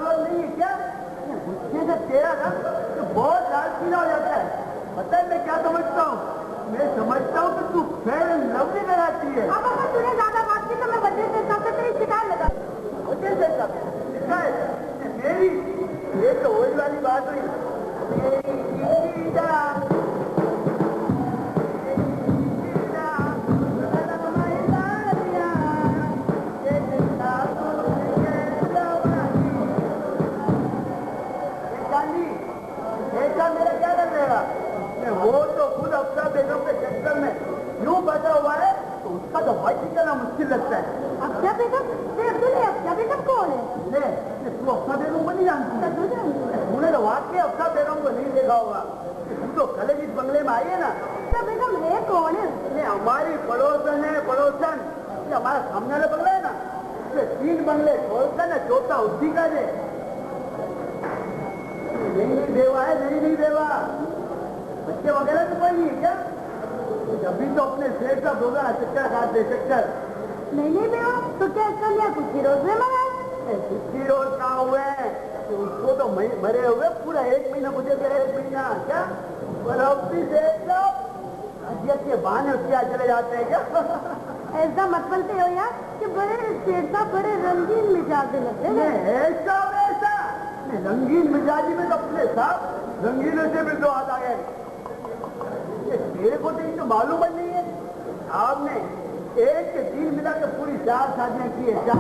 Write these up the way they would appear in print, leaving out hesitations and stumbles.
वाल नहीं है क्या? गुस्से से तेरा ना तो बहुत लालचीना हो जाता है। पता है मैं क्या समझता हूँ? मैं समझता हूँ कि तू फेयर एंड लवली लगाती है। अब अगर तूने ज्यादा बात की तो मैं वजह से हिसाब से तेरी शिकायत लगा। वजह से शिकायत मेरी? ये तो वही वाली बात हुई। मेरी जीजा मेरा क्या कर देगा? वो तो खुद अफसा बेगम के चक्कर में यूं बचा हुआ है तो उसका तो भाई करना मुश्किल लगता है। अफसा बेगम? अफसा बेगम कौन है? ले तू अफसा बेगम को नहीं जानती? तूने तो वाकई अफसा बेगम को नहीं देखा होगा। तू तो कल इस बंगले में आई है ना। अफसा बेगम है कौन है? हमारी पड़ोसन है, पड़ोसन। ये हमारा सामने वाला बंगला है ना, 3 बंगले छोड़कर ना चौथा उसी का है। नहीं देवा है, नहीं देवा। बच्चे वगैरह तो कोई नहीं है क्या? अभी तो अपने सेठ का होगा चक्कर खाते चक्कर। नहीं बेवा तो क्या इसका लिया कुछ रोज में मंगाए? कुछ रोज का हुए उसको तो मरे हुए पूरा 1 महीना, मुझे तो 1 महीना क्या? पर अब भी सेठ साहब अजियत के बहाने उसके यहाँ चले जाते हैं क्या? ऐसा मत बोलते हो यार कि बड़े सेठ साहब बड़े रंगीन मिजाज लगते हैं। ऐसा वैसा रंगीन मिजाजी में तो अपने साहब रंगीनों से भी तो आता है। तेरे को तो ये तो मालूम नहीं है साहब ने 1 के 3 मिला के पूरी 4 शादियां की है। 4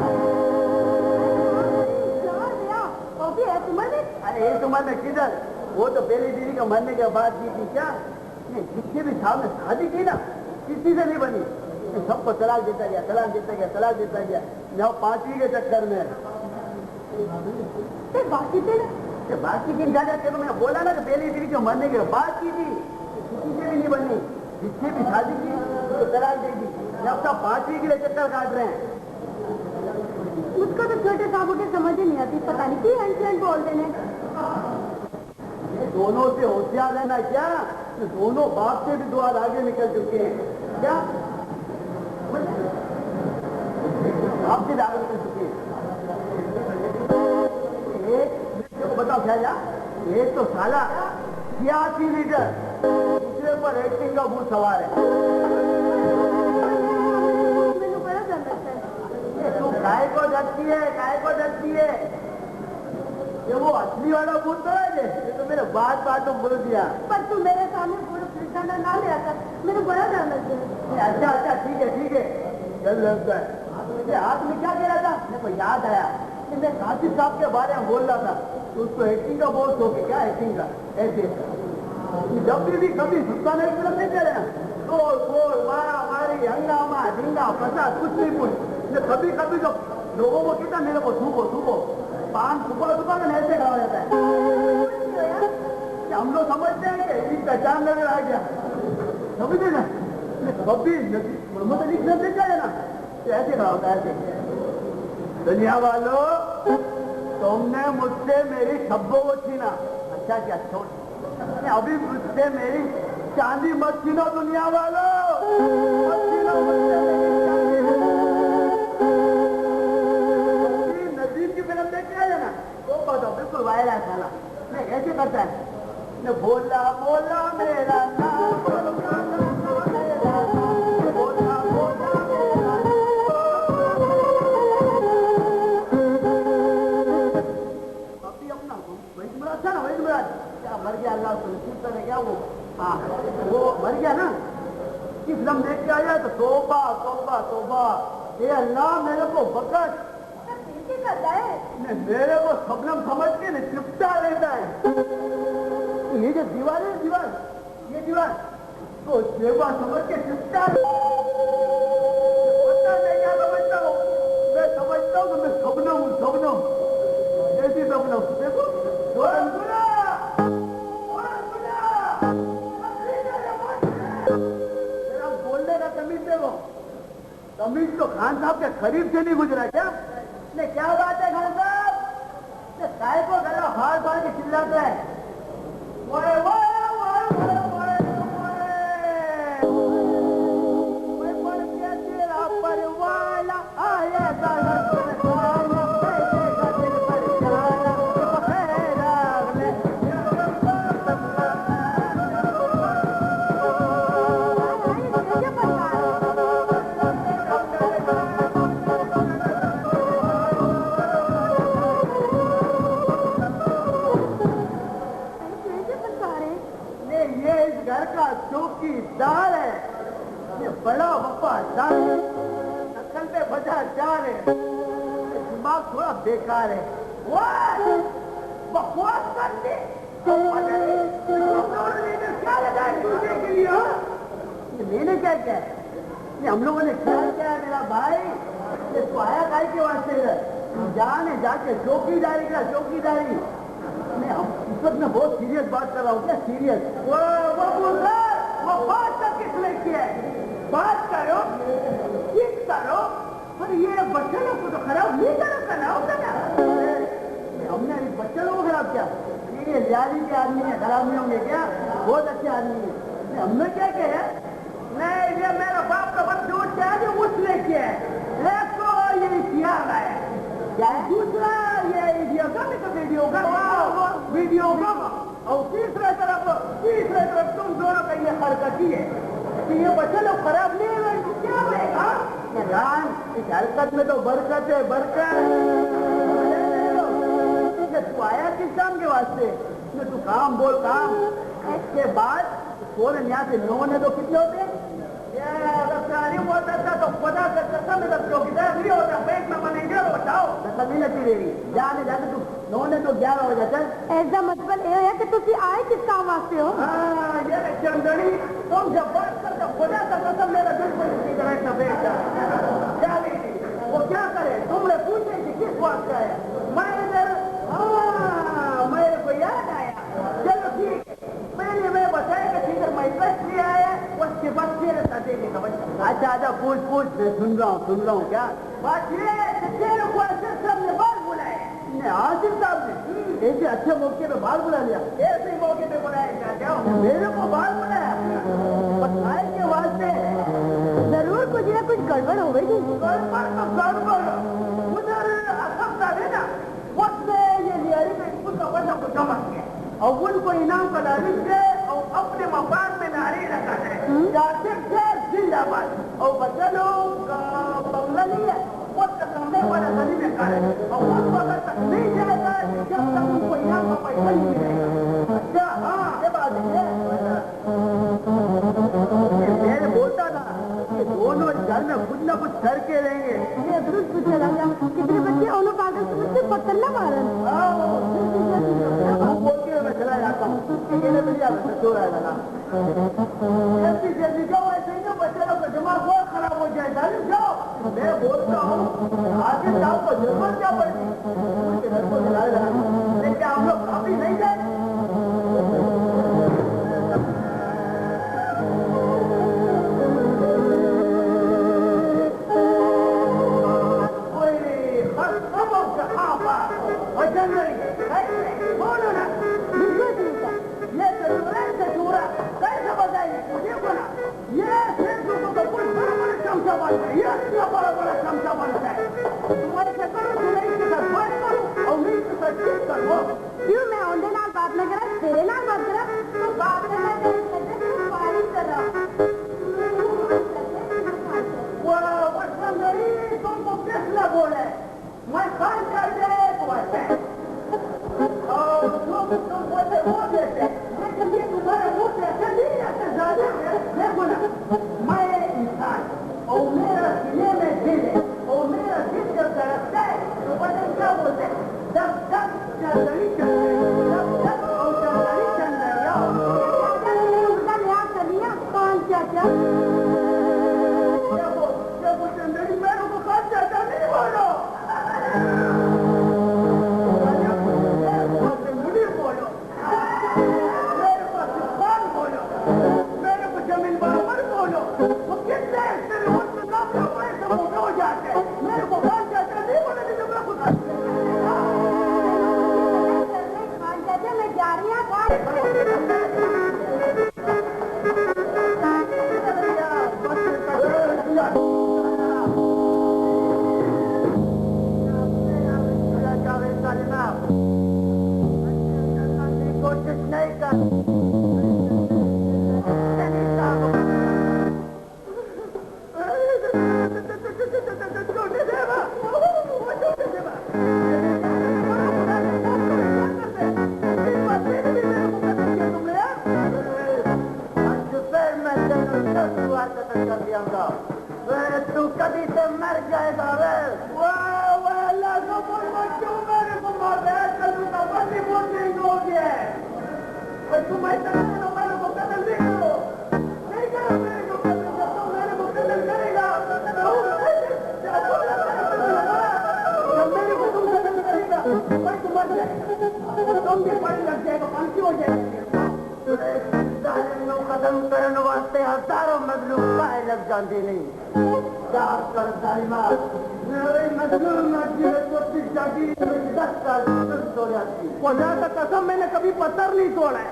वो भी है तुम्हारे में? अरे ये तुम्हारे में किधर? वो तो पहली दीदी का मरने के बाद की थी क्या? जिससे भी साहब ने शादी की ना किसी से नहीं बनी। सबको तलाक देता गया, तलाक देता गया, तलाक देता गया। यहाँ 5वीं के चक्कर में बाकी दिन जा जाते तो मैंने बोला ना कि पहली दीदी जो मरने के बाद की थी किसी से भी नहीं बनी। जिससे भी शादी की तो तलाक दे दी। जब तक 5वीं के लिए चक्कर काट रहे हैं। मुझको तो छोटे साहबों की समझ ही नहीं आती, पता नहीं क्यों एंड बोलते हैं। दोनों से होशियार रहना क्या? दोनों बाप से भी 2 हाथ आगे निकल चुके हैं क्या? आपसे आगे निकल चुके हैं। बताओ क्या जा? एक तो साला 86 लीटर दूसरे पर एक्टिंग का भूत सवार है। मैंने बड़ा डर लगता है। तू काय को डरती है? काय को डरती है? ये वो असली वाला भूत तो है। ये तो मेरे बात में बोल दिया। पर तू मेरे सामने पूरा फ्रिजाना ना ले आता, मेरे बड़ा डर लगता है। अच्छा ठीक है चल लगता है। हाथ में क्या कह रहा था? मेरे को याद आया कि मैं काशिफ साहब के बारे में बोल रहा था तो उसको एक्टिंग का बहुत शौक है। क्या एक्टिंग का? ऐसे जब भी कभी सुल्तान फिल्म नहीं करे ना गोल मारा मारी हंगामा ढींगा फसाद कुछ नहीं पूछ। कभी तो लोगों को कहता मेरे को थूको पान सुबह में ऐसे खाया जाता है। हम लोग समझते हैं कि इसकी पहचान नजर आ गया, समझे ना? कभी मतलब लिखना देता है ना ऐसे खड़ा होता है। ऐसे दुनिया वालों तुमने मुझसे मेरी शब्दों को छीना। अच्छा क्या छोड़ अभी मुझसे मेरी चांदी मत छीनो। दुनिया वालों मत छीनो मुझसे मेरी चांदी। नजीब की फिल्म देख के आया ना वो बताओ बिल्कुल वायरल खाना मैं ऐसे करता है। बोला मेरा नाम मर गया। अल्लाह है क्या वो? हाँ वो मर गया ना। की फिल्म देख के आया तो तौबा ये अल्लाह मेरे को बकत करता है। मेरे को सबनम समझ के न चिपटा लेता है। ये जो दीवार है ये दीवार तो सेवा समझ के चिपटा पता नहीं क्या समझता हूँ। मैं समझता हूँ कि मैं सबनम ऐसी सबनम देखो तमीज तो खान साहब के करीब से नहीं गुजरा क्या? नहीं क्या बात है खान साहब? काय को गला फाड़ के चिल्लाता है। तेरा परवाला आया चौकीदार है, ये बड़ा वफादार है, नकल पे बजा चार है, दिमाग थोड़ा बेकार है। बकवास करते क्या लगा दूसरे के लिए? मैंने क्या किया? हम लोगों ने क्या किया है मेरा भाई? ये तो आया काय के वास्ते जाने जाके चौकीदारी का चौकीदारी। मैं इस वक्त मैं बहुत सीरियस बात कर रहा हूँ। क्या सीरियस? वो बात तक किसने किया है? बात करो, ठीक करो, पर ये बच्चे लोग को तो खराब नहीं करना होता ना। हमने इस बच्चे लोगों को खराब किया? ये जाली के आदमी है, खराब नहीं होंगे क्या? बहुत अच्छे आदमी है। हमने क्या किया है? नहीं, ये मेरा बाप का बस जो क्या है उसने किया है। एक तो ये किया है क्या है? दूसरा ये वीडियो का वीडियो का और तीसरे तरफ तुम दोनों का ये हरकत है कि ये बच्चे लोग खराब नहीं हुए। क्या होगा? इस हरकत में तो बरकत है, बरकत। तू आया किस काम के वास्ते? तू काम बोल काम। इसके बाद फौरन यहाँ से लोगों ने तो कितने होते हैं? अगर बोलता था तो 50 में तक चौकीदार नहीं होता, बैंक में बनेंगे तो बताओ नहीं लगती रही। जाने जाने तू लोगों ने तो 11 हो जाता है। ऐसा मतलब ये है कि तुम आए किस काम वास्ते हो? ये चंदड़ी तुम जब बात करते खुदा का कसम मेरा बिल्कुल इसी तरह का बेटा क्या वो क्या करे? तुमने पूछे कि किस बात का है? मेरे को याद आया। चलो ठीक है, मैंने मैं बताया कि ठीक है मैं इसलिए आया उसके बाद तेरे साथ देने का बच्चा। अच्छा पूछ मैं सुन रहा हूँ क्या बात? ये तेरे को सबने बाल बुलाया। आसिफ साहब ने ऐसे अच्छे मौके पे बाल बुला लिया? ऐसे ही मौके पे बुलाया क्या? मेरे को बाल बुलाया बताए के वास्ते? जरूर कुछ ना कुछ गड़बड़ हो गई। उधर असम साहब है ना, उसने ये लियारी में उसका बच्चा को जमा किया और उनको इनाम का लालच दे और अपने मकान में नारे लगा दे जिंदाबाद। और बच्चा लोग बंगला नहीं है, उसका सामने वाला गली में खड़ा है और उस वक्त तक नहीं जाएगा जब तक उनको इनाम का पैसा नहीं मिलेगा। अच्छा हाँ, ये बात है। मैंने बोलता था कि दोनों घर में कुछ ना कुछ करके रहेंगे। ये दुरुस्त पूछा जाएगा कितने बच्चे ओनो पागल समझते पत्थर ना मारन। बोल के मैं चला जाता हूँ, चोर आएगा ना। जल्दी जाओ, ऐसे ही बच्चे लोग का दिमाग बहुत खराब हो जाएगा। जाओ, मैं बोलता हूँ आगे जाओ को जरूरत क्या पड़ेगी? घर को चलाएगा लेकिन हम लोग काफी नहीं जाए। बोलो ना, ये चूरा कैसे बताइए मुझे? बोला ये तो कोई बड़ा चमचा बनता है, ये बड़ा चमचा बनता है। तुम्हारे से करो, तुम्हें इसके साथ बात करो और मैं इसके साथ चीज करो। क्यों मैं उनके नाल बात न करा, तेरे नाल बात करा? तो बात करना चाहिए, बारिश कर रहा तुमको किसने बोले मैं खान कर दे तुम बोलते वो देते लेकिन ये तुम्हारे मुंह से ऐसे नहीं आते ज्यादा। देखो ना, मैं इंसान और मेरा सीने में दिल है और मेरा दिल जब धड़कता है तो पता क्या बोलते हैं? जब तक चंदड़ी चल रही, जब तक और चंदड़ी चल रही हो। उसका लिहाज कर लिया कौन चाचा? जब वो चंदड़ी मेरे को कौन चाचा नहीं बोलो। कोशिश नहीं कर मैं मर जाएगा वे। वाह वाह अल्लाह को बोल क्यों मेरे को मार रहा है? कल का बंदी बोलने हो गया है। और तुम ऐसा तो मेरे को कत्ल नहीं करो, नहीं करो मेरे को कत्ल। जब तुम मेरे को कत्ल करेगा तो मेरे को तुम कत्ल करेगा भाई, तुम मर जाएगा, तुम भी पानी लग जाएगा, फांसी हो जाएगी। खत्म करने वास्ते हजारों मजलूम पाए लग जाते नहीं। कर सालिमा मजलूम जाती 10 साल हो जाती। खुदा का कसम मैंने कभी पत्थर नहीं तोड़ा है।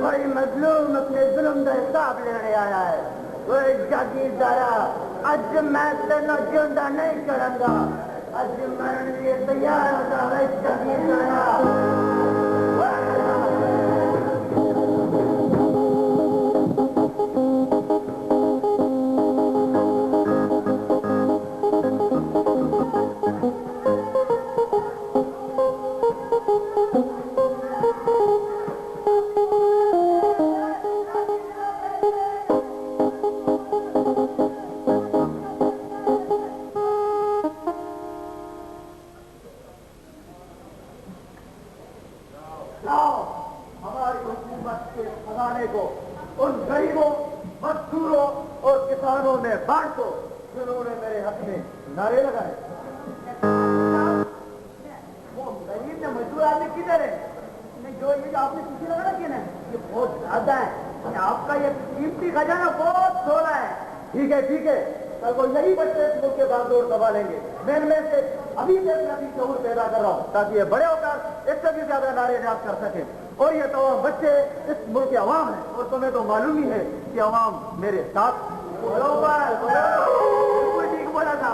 भाई मजलूम अपने जुल्म का हिसाब लेने आया है। वही जागीरदारा अज मैं तेना जिंदा नहीं करूंगा, अज मरने लिए तैयार होता है जागीरदारा। हमारी हुकूमत के खजाने को उन गरीबों, मजदूरों और किसानों में बांट दो जिन्होंने मेरे हक में नारे लगाए। वो गरीब ने मजदूर आदमी किधर है? जो ये जो आपने किसी लगा रखी ना, ये बहुत ज्यादा है। आपका ये कीमती खजाना बहुत थोड़ा है। ठीक है ठीक है, कल को यही बच्चे इस मुल्क के बागडोर संभालेंगे। मैं इनमें से अभी से अपनी शऊर पैदा कर रहा हूँ ताकि ये बड़े होकर इससे भी ज्यादा नारे नाद कर सके। और ये तमाम बच्चे इस मुल्क के अवाम है, और तुम्हें तो मालूम ही है कि अवाम मेरे साथ। बिल्कुल ठीक बोला था।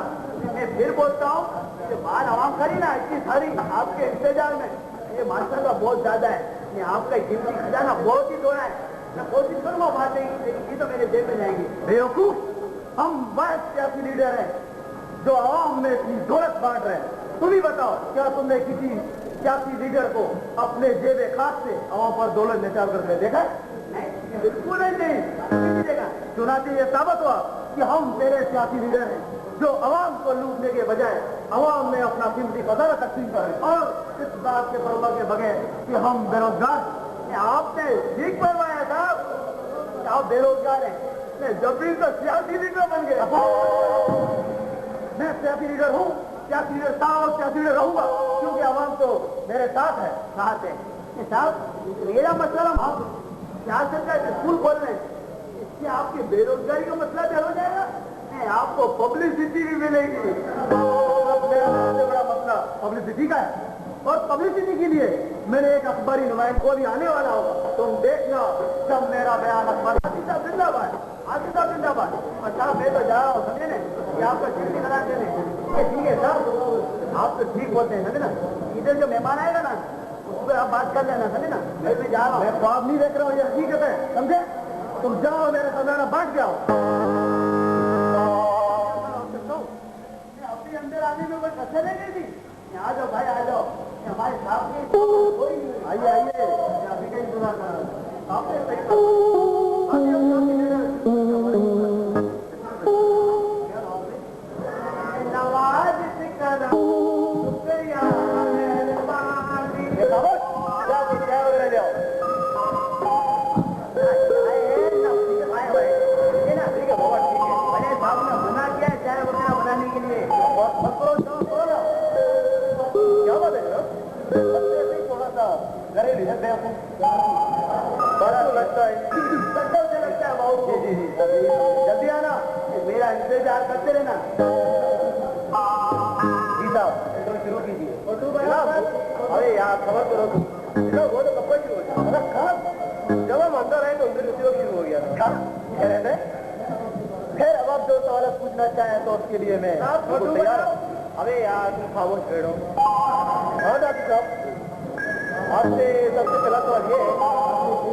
मैं फिर बोलता हूँ कि बाल अवाम खड़ी ना इतनी सारी आपके इंतजार में, ये माशाल्लाह बहुत ज्यादा है। ये आपका कीमती खजाना बहुत ही थोड़ा है। मैं कोशिश करूंगा बात नहीं, लेकिन ये तो मेरे जेब में जाएंगी। बेवकूफ, हम वह सियासी लीडर हैं जो आवाम में अपनी दौलत बांट रहे हैं। तुम ही बताओ, क्या तुमने किसी सियासी लीडर को अपने जेब खास से आवाम पर दौलत निचार करते देखा? नहीं, बिल्कुल नहीं देखा। चुनाचे ये साबित हुआ कि हम मेरे सियासी लीडर हैं जो आवाम को लूटने के बजाय आवाम में अपना कीमती खजाना तकसीम करें, और इस बात के परवाह के बगैर कि हम बेरोजगार। आपने ठीक करवाया था, आप बेरोजगार हैं। मैं जब भी तो सियासी लीडर बन गया। मैं सियासी लीडर हूँ, सियासी लीडर था और सियासी लीडर रहूंगा, क्योंकि आवाम तो मेरे साथ है। साथ है साहब, मेरा मसला आप सियासत का स्कूल खोल रहे हैं, इससे आपकी बेरोजगारी का मसला भी हल हो जाएगा। आपको पब्लिसिटी भी मिलेगी। मेरा सबसे बड़ा मसला पब्लिसिटी का है, और पब्लिसिटी के लिए मैंने एक अखबारी नुमाइंदा को भी आने वाला होगा। तुम देखना जब मेरा बयान अखबार जिंदाबाद, आसिफा जिंदाबाद। और साहब मैं तो जा रहा हूँ, समझे ना कि आपका चिट्ठी नहीं बना देने। ठीक है साहब, आप तो ठीक बोलते हैं, समझे ना। इधर जो मेहमान आएगा ना उस पर आप बात कर लेना, समझे ना। मैं जा रहा हूँ, मैं ख्वाब नहीं देख रहा हूँ, ये हकीकत है, समझे। तुम जाओ, मेरे खजाना बांट जाओ। अपने अंदर आने में कोई कसर नहीं थी। आ जाओ भाई, आ जाओ। हमारे साथ आइए आइए, अभी कहीं सुना था आपने सही नवाज सिकरा शुक्रिया मेहरबानी। ठीक है बहुत ठीक है। बड़े साहब ने मना किया चाय वगैरह बनाने के लिए। क्या बात है, थोड़ा सा घरेलू है, बड़ा तो लगता है, लगता है बहुत। जी जल्दी आना, मेरा इंतजार करते रहना। जी साहब शुरू कीजिए। अरे यार खबर करो तुम, वो तो कब शुरू हो जाए। जब हम अंदर आए तो अंदर शुरू हो गया था। फिर अब आप जो सवाल पूछना चाहें तो उसके लिए मैं तैयार हूँ। अरे यार तुम खामोश बैठो। हाँ दादी साहब, आपसे सबसे पहला सवाल ये है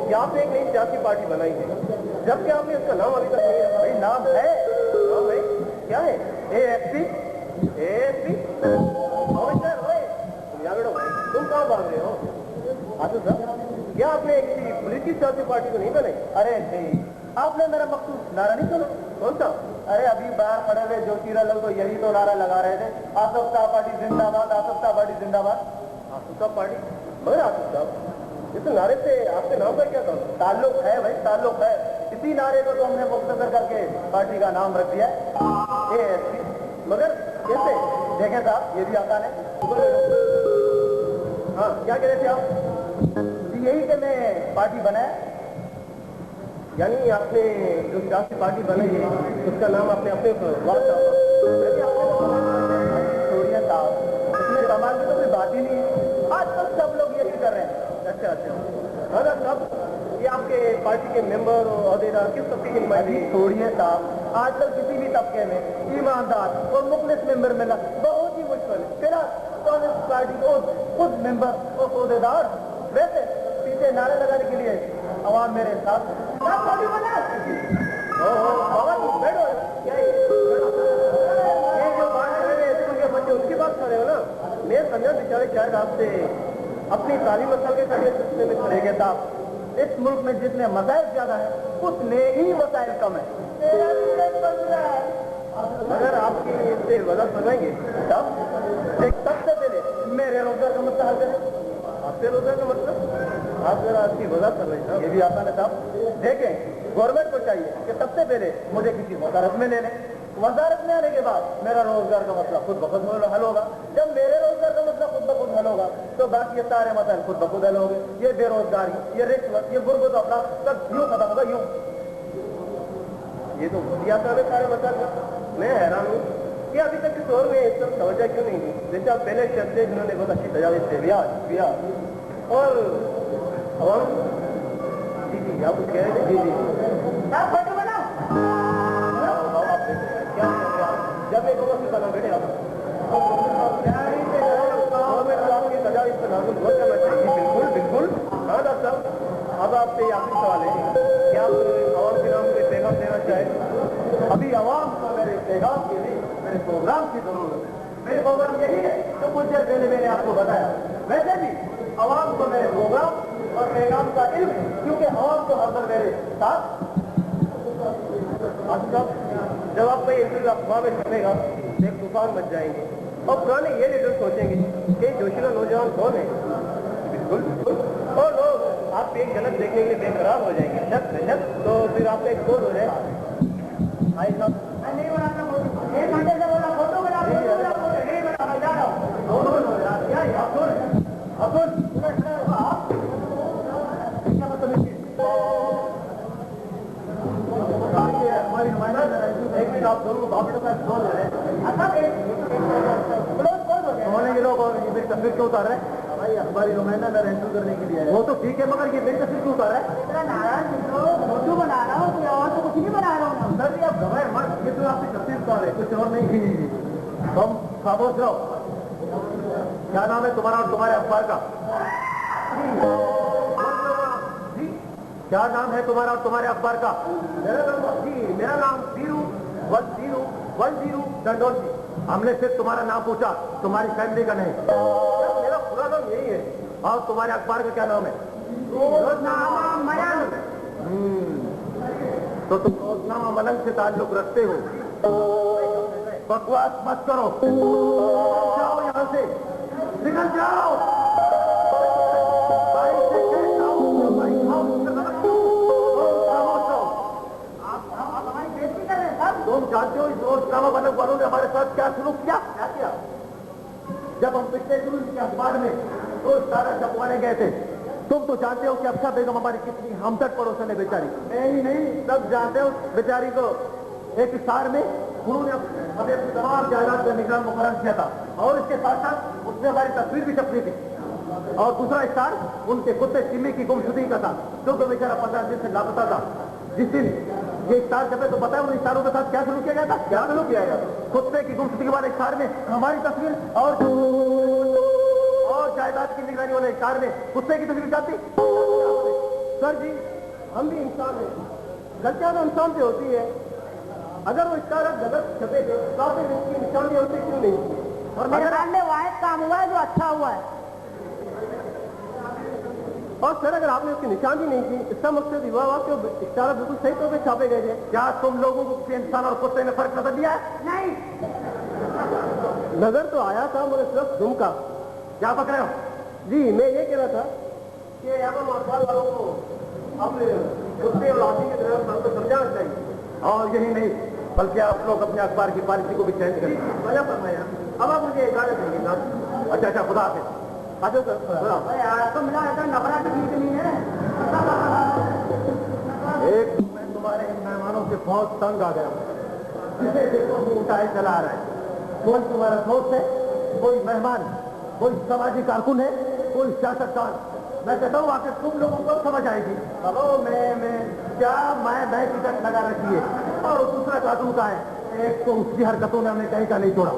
कि आपने एक नई सियासी पार्टी बनाई है, जबकि आपने उसका नाम अभी तक नहीं रखा। भाई नाम है, नाम है क्या है? AFP तुम कहाँ भाग रहे हो? आजू साहब, क्या आपने किसी पुलिस की सियासी पार्टी को नहीं बनाई? अरे नहीं, आपने मेरा मकसूद नारा नहीं सुना। कौन सा? अरे अभी बाहर खड़े हुए ज्योतिरा लोग तो यही तो नारा लगा रहे थे, आसफ साहब पार्टी जिंदाबाद, आसफ साहब पार्टी जिंदाबाद। आसफ साहब पार्टी? मगर आसफ साहब, इस नारे से आपके नाम का क्या ताल्लुक है भाई? ताल्लुक है, इसी नारे को तो हमने मुख्तसर करके पार्टी का नाम रख दिया ASP। मगर कैसे? देखें साहब, ये भी आसान है। हाँ, क्या कह रहे थे आप? यही कि मैं पार्टी बनाया, यानी आपने जो सियासी पार्टी बनाई है उसका नाम आपने अपने साहब, इसमें कमाल की तो कोई बात ही नहीं है। आजकल सब लोग यही कर रहे हैं। अच्छा अच्छा, हाँ सब ये आपके पार्टी के मेंबर और अहदेदार किस तबके की नुमाइंदगी? छोड़िए साहब, आजकल किसी भी तबके में ईमानदार और मुखलिस मेंबर मिलना बहुत ही मुश्किल है। फिलहाल कांग्रेस पार्टी को खुद मेंबर और अहदेदार, वैसे पीछे नारे लगाने के लिए आवाम मेरे साथ। ये जो बात कर रहे हैं स्कूल के बच्चे, उनकी बात कर रहे हो ना? मैं समझा बेचारे शायद आपसे अपनी तालीम मसल के सिलसिले में चलेंगे साहब। इस मुल्क में जितने मसाइल ज्यादा है उतने ही वसाइल कम है। अगर आपकी इससे वजह समझेंगे तब सबसे पहले मेरे रोजगार का मसला हल करें। आपसे रोजगार का मतलब? आप जरा आपकी वजह कर रहे हैं, ये भी आसान है साहब। देखें, गवर्नमेंट को चाहिए कि सबसे पहले मुझे किसी वजारत में ले लें। वजारत में आने के बाद मेरा रोजगार का मसला खुद ब खुद हल होगा। जब मेरे रोजगार का मसला खुद ब खुद हल होगा तो बाकी ये सारे मसाइल खुद ब खुद हल होंगे। ये बेरोजगारी, ये रिश्वत, ये गुर्बत अपना सब यूं खत्म होगा, यूं। ये तो दिया था सारे मसाइल का। मैं हैरान हूँ कि अभी तक इस दौर में इस सब तवज्जो क्यों नहीं दी। जैसे आप पहले शख्स थे जिन्होंने बहुत अच्छी तजावीज़ थे, ब्याज और अवाम। जी जी, आप कुछ कह रहे थे? जी जी, जब मैं कहूँगा उसका नाम बैठे आप आपकी तजावीज़ पर नाज़ुल गौर करना चाहिए। बिल्कुल बिल्कुल। हाँ डॉक्टर साहब, अब आपसे आखिरी सवाल है कि आप आवाम के नाम कोई पैगाम देना चाहें? अभी आवाम को मेरे पैगाम के लिए मेरे प्रोग्राम की जरूरत है। मेरे प्रोग्राम यही है जो कुछ देर पहले मैंने आपको बताया। वैसे भी आवाम को मेरे प्रोग्राम और पैगाम का इल्म है, क्योंकि आवाम को हर मेरे साथ। जब आप कोई इंटरव्यू अफवाह में चलेगा एक तूफान मच जाएंगे और पुराने ये लीडर सोचेंगे कि जोशीला नौजवान कौन है। बिल्कुल बिल्कुल। और लोग आप एक झलक देखने के लिए बेकरार हो जाएंगे, शक तो फिर आपका एक कोड हो जाए। भाई साहब, मैं नहीं बनाता, 1 घंटे से बोला फोटो बना, नहीं बना, जा रहा हूँ। क्या अब्दुल हमारी नुमाइंदा एक मिनट आप दोनों बाप के साथ बोल रहे हैं। होने के लोग मेरी तस्वीर क्यों उतार रहे हैं? भाई हमारी नुमाइंदा मैं रेंटू करने के लिए वो तो ठीक है, मगर ये मेरी तस्वीर क्यों उतार रहा है? फोटो बना रहा हूँ, और तो कुछ नहीं बना रहा हूँ। सर जी आप घबराए मत, ये तो आपकी तस्वीर उतार रहे, कुछ और नहीं। तुम खामोश रहो। क्या नाम है तुम्हारा और तुम्हारे अखबार का? क्या नाम है तुम्हारा और तुम्हारे अखबार का? मेरा नाम 01010 डंडोल जी। हमने सिर्फ तुम्हारा नाम पूछा, तुम्हारी फैमिली का नहीं। मेरा पूरा नाम यही है। और तुम्हारे अखबार का क्या नाम है? रोजनामा मलंग। तो तुम रोजनामा मलंग से ताल्लुक रखते हो? बकवास मत करो, जाओ यहाँ से, निकल जाओ। तुम जानते हो इस रोजनामा मलंग वालों ने हमारे साथ क्या शुरू किया? क्या किया? जब हम पिछले गुरु के अखबार में रोज सारा छपवाने गए थे, तुम तो जानते हो कि अफसा बेगम हमारी कितनी हमदर्द पड़ोसन है बेचारी। नहीं, सब जानते हो बेचारी को एक इफ्तार में उन्होंने हमें अपनी तमाम जायदाद का निगरान मुकर्रर किया था, और इसके साथ साथ उसने हमारी तस्वीर भी छपनी थी। और दूसरा इफ्तार उनके कुत्ते चिम्मी की गुमशुदगी का था, क्योंकि बेचारा 15 दिन से लापता था। जिस दिन ये इफ्तार जब तो पता है उन इफ्तारों के साथ क्या शुरू किया गया था? क्या शुरू किया गया? कुत्ते की गुमशुदगी वाले इफ्तार में हमारी तस्वीर और जायदाद की निगरानी वाले इफ्तार में कुत्ते की तस्वीर जाती। सर जी, हम भी इंसान हैं, गलतियां तो इंसान से होती है। अगर वो इफ्तार गलत छपे थे तो आपने इसकी निशानी होती क्यों नहीं? और मेरे ख्याल में वाहिद काम हुआ है जो अच्छा हुआ है। और सर अगर आपने उसकी निशानी नहीं की, इसका मकसद युवा के इशारा बिल्कुल सही तौर पे छापे गए थे। क्या तुम लोगों को किसी इंसान और कुत्ते में फर्क नजर दिया है? नहीं, नजर तो आया था, मुझे सिर्फ झुमका। क्या पक रहे हो? जी मैं ये कह रहा था कि अगर अखबार वालों को अपने कुत्ते और लाठी की तरह हमको समझाना चाहिए, और यही नहीं बल्कि आप लोग अपने अखबार की पॉलिसी को भी चेंज करें। मजा फरमाया। अब आप मुझे इजाजत देंगे सर? अच्छा अच्छा, खुदा हाफिज। अच्छा सर, आपको मिला है नफरत ठीक नहीं है। एक मैं तुम्हारे इन मेहमानों से बहुत तंग आ गया हूँ, जिसे देखो वो उठाए चला रहा है। कोई तुम्हारा दोस्त है, कोई मेहमान, कोई सामाजिक कारकुन है, कोई सियासतदान। मैं कहता हूँ आखिर तुम लोगों को समझ आएगी। चलो मैं टिकट लगा रखी है, और दूसरा कार्टून का है। एक तो उसकी हरकतों में हमने कहीं का नहीं छोड़ा।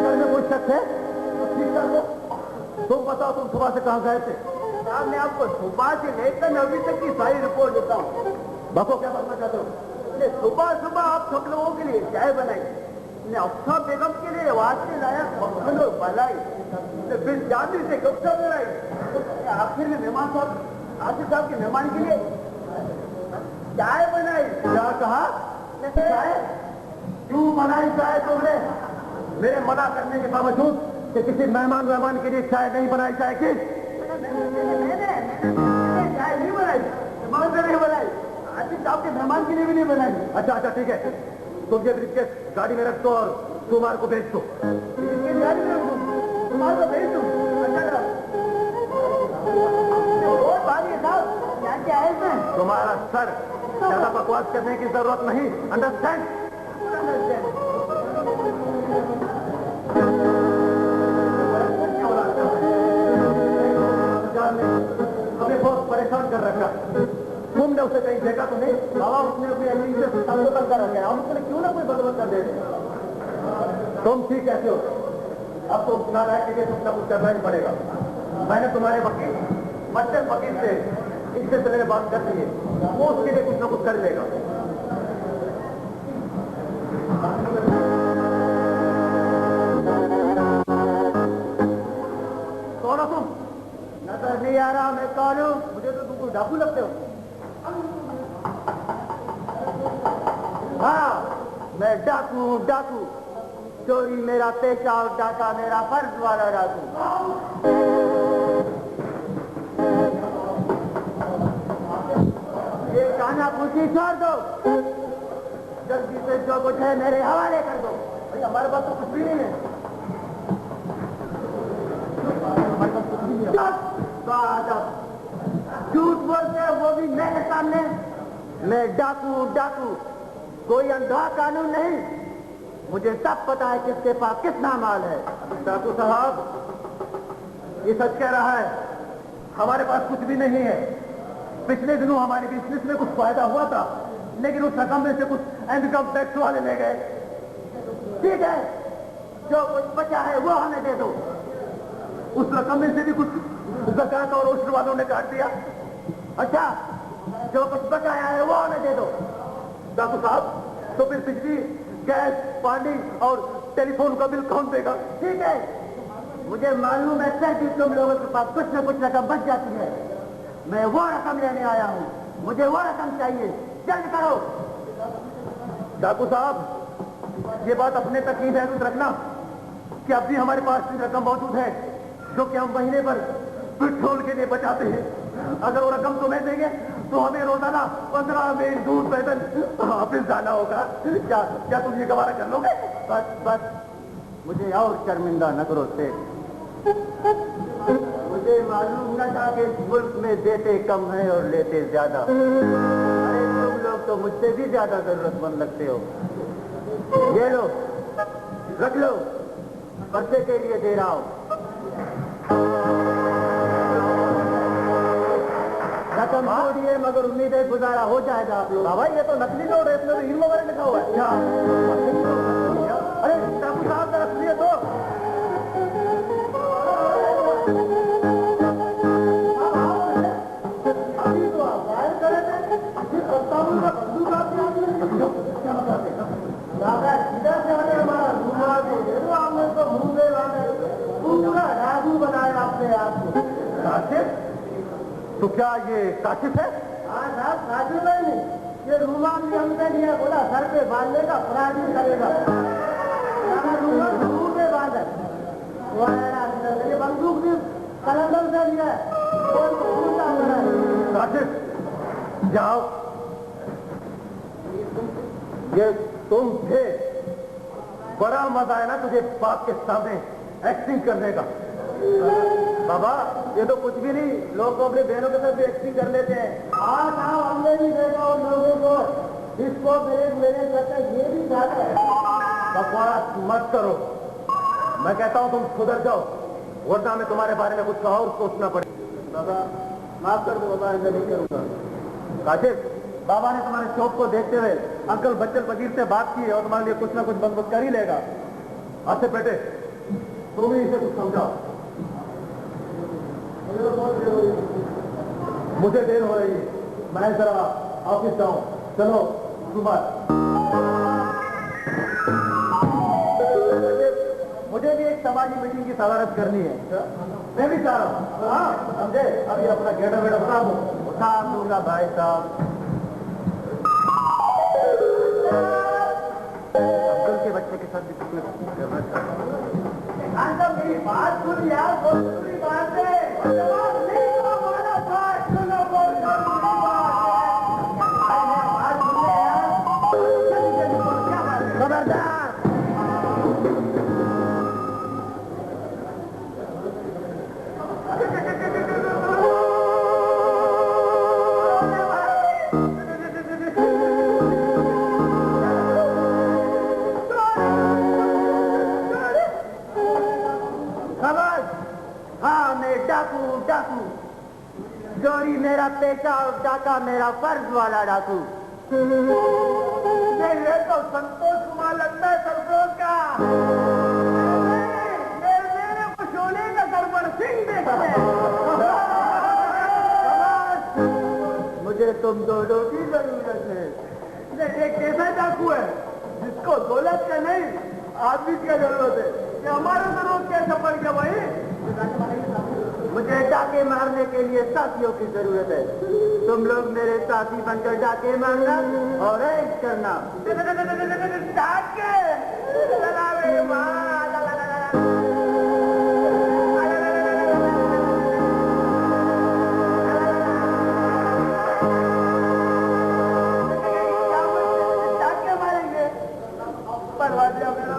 चलो कोई शक है तो ठीक कर दो। तुम बताओ तुम सुबह से कहाँ गए थे? साहब मैं आपको सुबह से लेकर अभी तक की सारी रिपोर्ट देता हूँ। बको क्या बनना चाहते हो? सुबह सुबह आप सब लोगों के लिए चाय बनाई, अफसा बेगम के लिए वास्ते लाया मक्खन और मलाई, फिर जादू से गपशप लड़ाई, आखिर में मेहमान साहब आसिफ साहब के मेहमान के लिए चाय बनाई। क्या कहा? चाय क्यों बनाई चाय तुमने? मेरे मना करने के बावजूद कि किसी मेहमान के लिए चाय नहीं बनाई जाएगी। चाय नहीं बनाई, नहीं बनाई, आसिफ साहब के मेहमान के लिए भी नहीं बनाई। अच्छा अच्छा ठीक है, तुम ये ब्रीफकेस गाड़ी में रख दो और कुमार को भेज दो। गाड़ी में रख दो, कुमार को भेज दो। अच्छा और बात ये साहब क्या है इसमें? तुम्हारा सर, ज्यादा बकवास करने की जरूरत नहीं। अंडरस्टैंड? हमें बहुत परेशान कर रखा। तुमने उसे कहीं देखा तो नहीं? बाबा उसने अपनी अमीर से सबको तंग कर रखा है, हम उसने क्यों ना कोई बदल कर दे। तुम ठीक कैसे हो? अब तो नारायण के लिए कुछ ना कुछ करना ही पड़ेगा। मैंने तुम्हारे वकील मस्टर वकील से इस सिलसिले में बात कर दी है, वो उसके लिए कुछ ना कुछ कर लेगा। कौन हो तुम? नजर नहीं आ रहा मैं कौन हूँ? मुझे तो तुमको डाकू लगते हो। हाँ मैं डाकू डाकू, चोरी मेरा पेशा और डाका मेरा फर्ज वाला डाकू। ये काना पूछी छोड़ दो, जल्दी से जो कुछ है मेरे हवाले कर दो। भाई हमारे पास तो कुछ भी नहीं है। झूठ बोलते हो वो भी मेरे सामने। मैं डाकू डाकू, कोई अंधा कानून नहीं। मुझे सब पता है किसके पास कितना माल है। डाकू साहब ये सच कह रहा है, हमारे पास कुछ भी नहीं है। पिछले दिनों हमारे बिजनेस में कुछ फायदा हुआ था, लेकिन उस रकम में से कुछ इनकम टैक्स वाले ले गए। ठीक है, जो कुछ बचा है वो हमें दे दो। उस रकम में से भी कुछ ज़कात और उश्र वालों ने काट दिया। अच्छा, जो कुछ बचाया है वो हमें दे दो। डाकू साहब तो फिर बिजली, गैस, पानी और टेलीफोन का बिल कौन देगा? ठीक है, मुझे मालूम है सर कि तुम लोगों के पास कुछ न कुछ रकम बच जाती है। मैं वो रकम लेने आया हूँ, मुझे वो रकम चाहिए, जल्द करो। डाकू साहब ये बात अपने तक ही महसूस रखना कि अब भी हमारे पास रकम मौजूद है जो कि हम महीने पर पेट्रोल के लिए बचाते हैं। अगर वो रकम तुम्हें देंगे तो हमें रोजाना 15 मील दूर पैदल ऑफिस जाना होगा। क्या तुम ये गवारा कर लोगे? बस बस मुझे और शर्मिंदा न करो सेठ। मुझे मालूम न था कि इस मुल्क में देते कम है और लेते ज्यादा। अरे तुम लोग तो मुझसे भी ज्यादा जरूरतमंद लगते हो। ये लो, रख लो, बच्चे के लिए दे रहा हूं। रकम छोड़िए, मगर उम्मीद है गुजारा हो जाएगा आप लोग। बाबा ये तो नकली नोट है, इसमें तो हीरो वगैरह लिखा हुआ है। अरे डाकू साहब का रखिए तो अभी तो आप गायब करे थे, बंदूक आपने तो क्या ये काशिफ है? हाँ साहब, काशिफ है नहीं, ये रूमाल भी हमने लिया, बोला सर पे बांध लेगा, अपराध नहीं करेगा। रूमाल मुंह पे बांधा, वो ये बंदूक भी कलंदर से लिया है। काशिफ जाओ, ये तुम थे, बड़ा मजा है ना तुझे बाप के सामने एक्टिंग करने का। बाबा ये तो कुछ भी नहीं, लोग तो अपने बहनों के साथ भी एक्टिंग कर लेते हैं। हाँ साहब, हमने भी देखा उन लोगों को, इसको मेरे करते ये भी चाहते हैं। बकवास मत करो, मैं कहता हूँ तुम सुधर जाओ, वरना में तुम्हारे बारे में कुछ और सोचना पड़े। बाबा माफ कर दो बाबा, ऐसा नहीं करूँगा। काशिफ, बाबा ने तुम्हारे शौक को देखते हुए अंकल बच्चन फकीर से बात की है और तुम्हारे लिए कुछ ना कुछ बंदोबस्त कर ही लेगा। अच्छे बेटे, तुम ही इसे कुछ समझाओ। मुझे देर हो रही है, मैं जरा ऑफिस जाऊं। चलो सुबह। मुझे भी एक समाजी मीटिंग की सदारत करनी है। मैं भी चाह रहा हूँ। हाँ समझे, अभी अपना गेटा वेटा बता दो, उठा दूंगा भाई साहब। अंकल के बच्चे के साथ भी कुछ करना चाहता हूँ। मेरी बात सुन यार, बहुत जरूरी बात है। चोरी मेरा पेशा और डाका मेरा फर्ज वाला डाकू। ये तो संतोष कुमार लगता है सरफरोश का। मेरे को शोले का गड़बड़ सिंह देखते हैं। मुझे तुम दोनों की जरूरत है। एक ऐसा डाकू है जिसको दौलत का नहीं आदमी की जरूरत है। कि हमारा जरूरत कैसे पड़ गया भाई? मुझे डाके मारने के लिए साथियों की जरूरत है। तुम लोग मेरे साथी बनकर डाके मारना और ऐश करना। डाके मारेंगे। परवादिया मेरा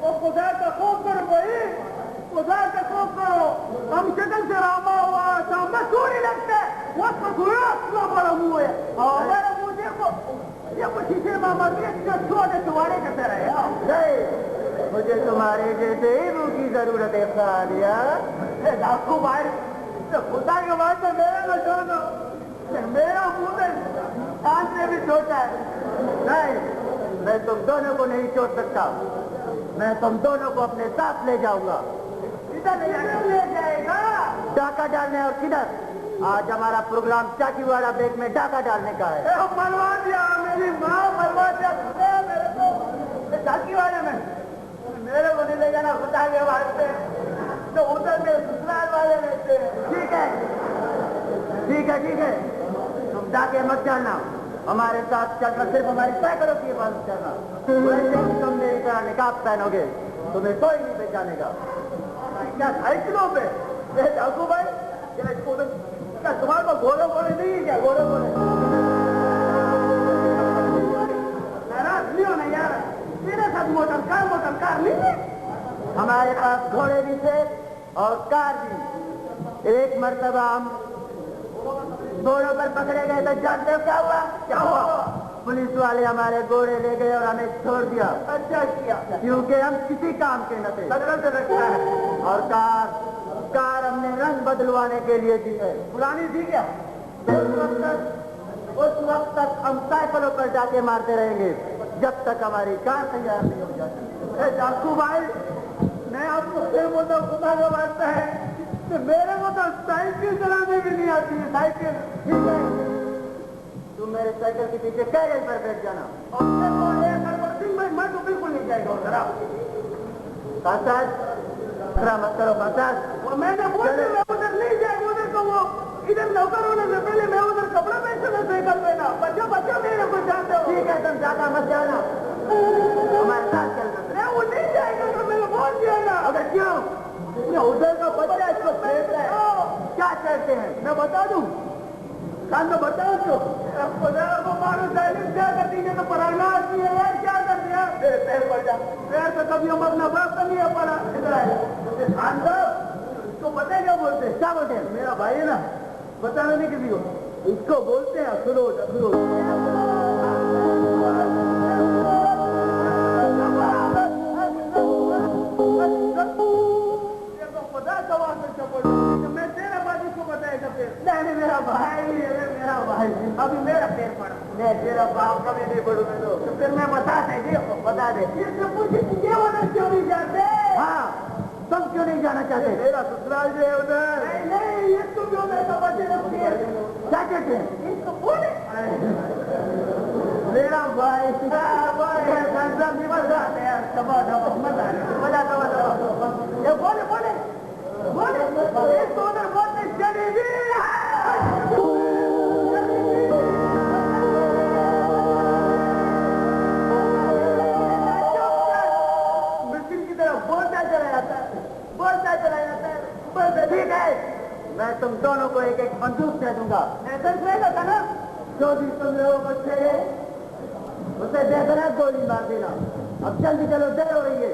वो खुदा का खौफ करो भाई, खुदा का खौफ करो। हम शक्ल से रामा हुआ मसूरी लगते हैं, वो बड़ा मुंह है और मेरा मुंह देखो, ये कुछ शीशे मामा छोटे छुआड़े करते रहे। नहीं, मुझे तुम्हारे जैसे ही मुंह की जरूरत है। खादिया डाकू भाई, तो खुदा के बाद तो मेरा न छोड़ो, मेरा मुंह कान से भी छोटा है। नहीं, मैं तुम दोनों को नहीं छोड़ सकता। मैं तुम दोनों को अपने साथ ले जाऊंगा। किधर ले जाएगा? डाका डालने। और किधर? आज हमारा प्रोग्राम चाकीवाड़ा बेग में डाका डालने का है। मरवा दिया, मेरी माँ मरवा दिया मेरे को चाकीवाड़े में। मेरे को नहीं ले जाना खुदा के वास्ते, तो उधर के ससुराल वाले रहते हैं। ठीक है ठीक है ठीक है, तुम डाके मत जाना, हमारे साथ चलकर सिर्फ हमारी साइकिलों की हिफाजत करना। वैसे भी तुम मेरी तरह निकाब पहनोगे, तुम्हें कोई नहीं पहचानेगा। क्या साइकिलों पे? डाकू भाई, क्या तुम्हारे को घोड़े घोड़े नहीं है? क्या घोड़े घोड़े नाराज नहीं होना यार, मेरे साथ मोटर कार नहीं है। हमारे पास घोड़े भी थे और कार भी। एक मर्तबा हम घोड़ों पर पकड़े गए तो जानते हो क्या हुआ? क्या हुआ? पुलिस वाले हमारे घोड़े ले गए और हमें छोड़ दिया। अच्छा किया, क्योंकि हम किसी काम के न थे। रखा है। और कार हमने रंग बदलवाने के लिए दी है। पुरानी थी क्या? उस वक्त तक हम साइकिलों पर जाके मारते रहेंगे जब तक हमारी कार तैयार नहीं हो जाती। डाकू भाई, मैं आपको फिर बोलता हूँ, खुदा का वास्ता है, मेरे को तो साइकिल चलाने भी नहीं आती है। साइकिल ठीक है, तुम मेरे साइकिल के पीछे कैरियर पर बैठ जाना। और मैं तो बिल्कुल नहीं जाएगा उधर। मत करो। मैंने बोल दिया उधर नहीं जाएगा। इधर नौकर होने से पहले मैं उधर कपड़ा बेचने से कर लेना। बच्चों बच्चों मेरे को जानते हो। ठीक है, तुम ज्यादा मत जाना, हमारे साथ चलना। वो नहीं जाएगा तो मेरे बोल दिया ना। अगर क्यों? ये उधर का बच्चा इसको छेड़ रहा है। क्या छेड़ते हैं मैं बता दूं? कान तो बताओ तो। खुदा को मारो जालिम, क्या करती है? तो पराना आदमी है यार, क्या कर दिया? मेरे पैर पड़ जा। पैर तो कभी हम अपना बाप तो नहीं पड़ा। इधर आए खान साहब, इसको पता है क्या बोलते हैं? क्या बोलते हैं? मेरा भाई है ना, बताना नहीं किसी को। इसको बोलते हैं अखरोट। अखरोट मैं तेरा बात इसको बताएगा फिर। नहीं मेरा भाई, मेरा भाई अभी मेरा पैर पड़ा। मैं तेरा बाप कभी नहीं पड़ूंगा तो फिर मैं बता दे ये सब कुछ ये उधर क्यों नहीं जाते? हाँ, तुम क्यों नहीं जाना चाहते? मेरा ससुराल जो है उधर। नहीं ये तुम जो मैं समझ क्या कहते हैं इसको बोले? मेरा भाई ये बोले बोले बोले एक तो उधर बोलते जलेबी। मशीन की तरह बोलता चला जाता है। ठीक है, मैं तुम दोनों को एक एक बंदूक दे दूंगा। ऐसा रहेगा था ना? जो भी तुम लोग बच्चे हैं उसे देकर गोली मार देना। अब जल्दी चलो, देर हो रही है।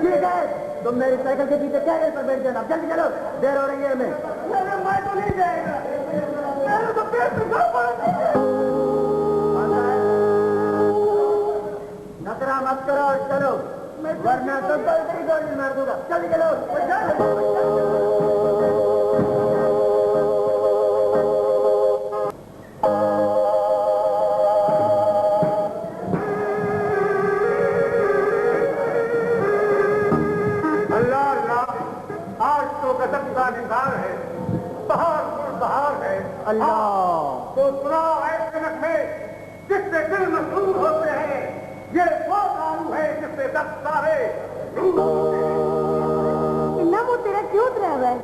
ठीक है, तुम मेरी साइकिल के पीछे कैरियर पर बैठ जाना। जल्दी चलो, देर हो रही है हमें। मैं तो नहीं जाएगा, मेरे तो पेट में घाव पड़ा। नखरा मत करो और चलो, वरना तो गलती गोली मार दूंगा। जल्दी चलो। आज तो गजब का निगार है, बहार है। अल्लाह तो सुनाओ ऐसे कनक में जिससे दिल मशहूर होते हैं। ये वो दारू है जिससे दस सारे इतना वो तेरा क्यों रहा है?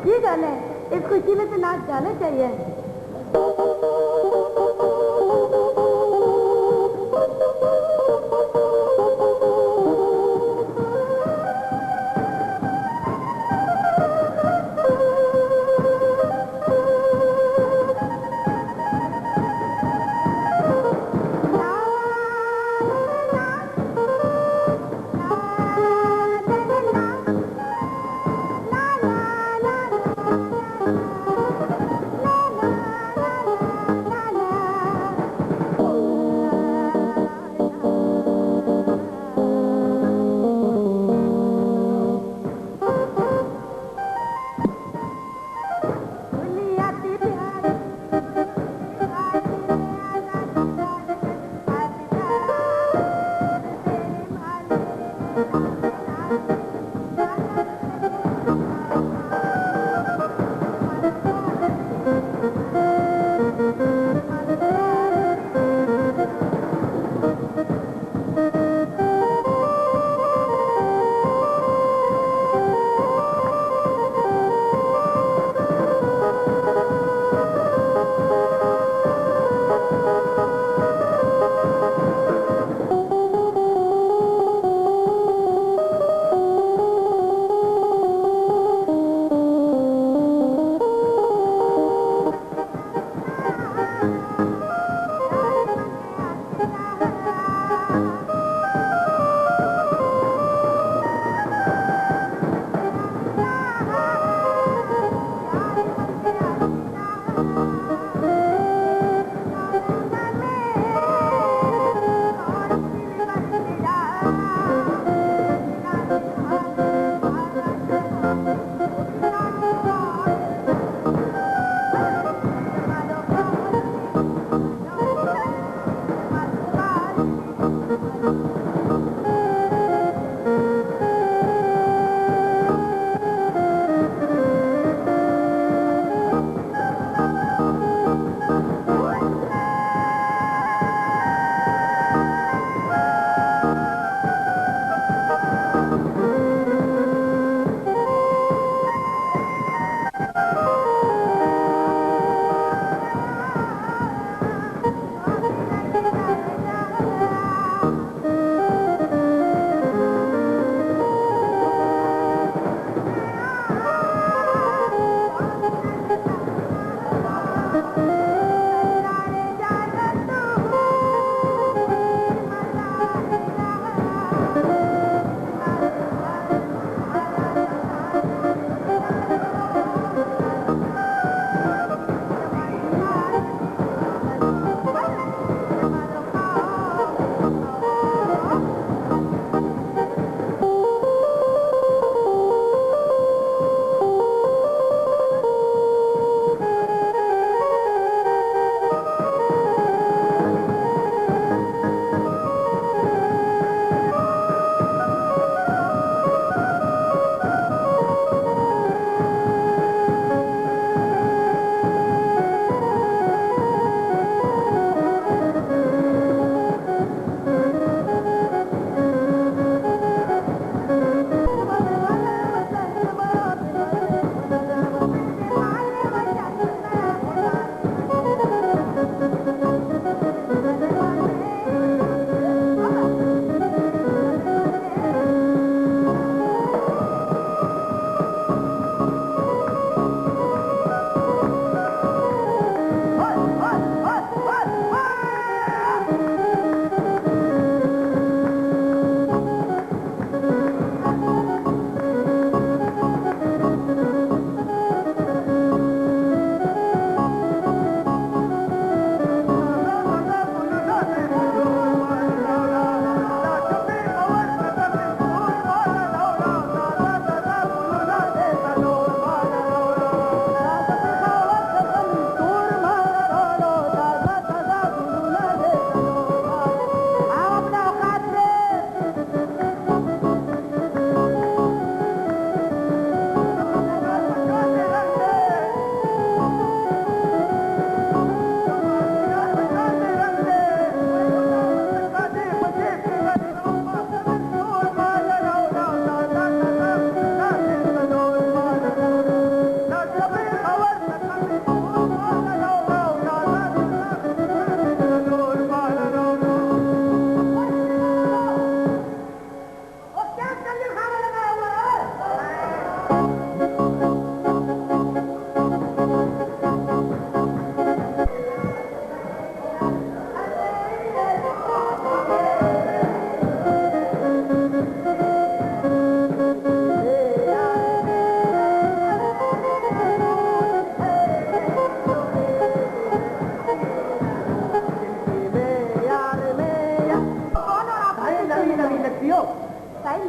ये गाने इस खुशी में तो नाच गाना चाहिए।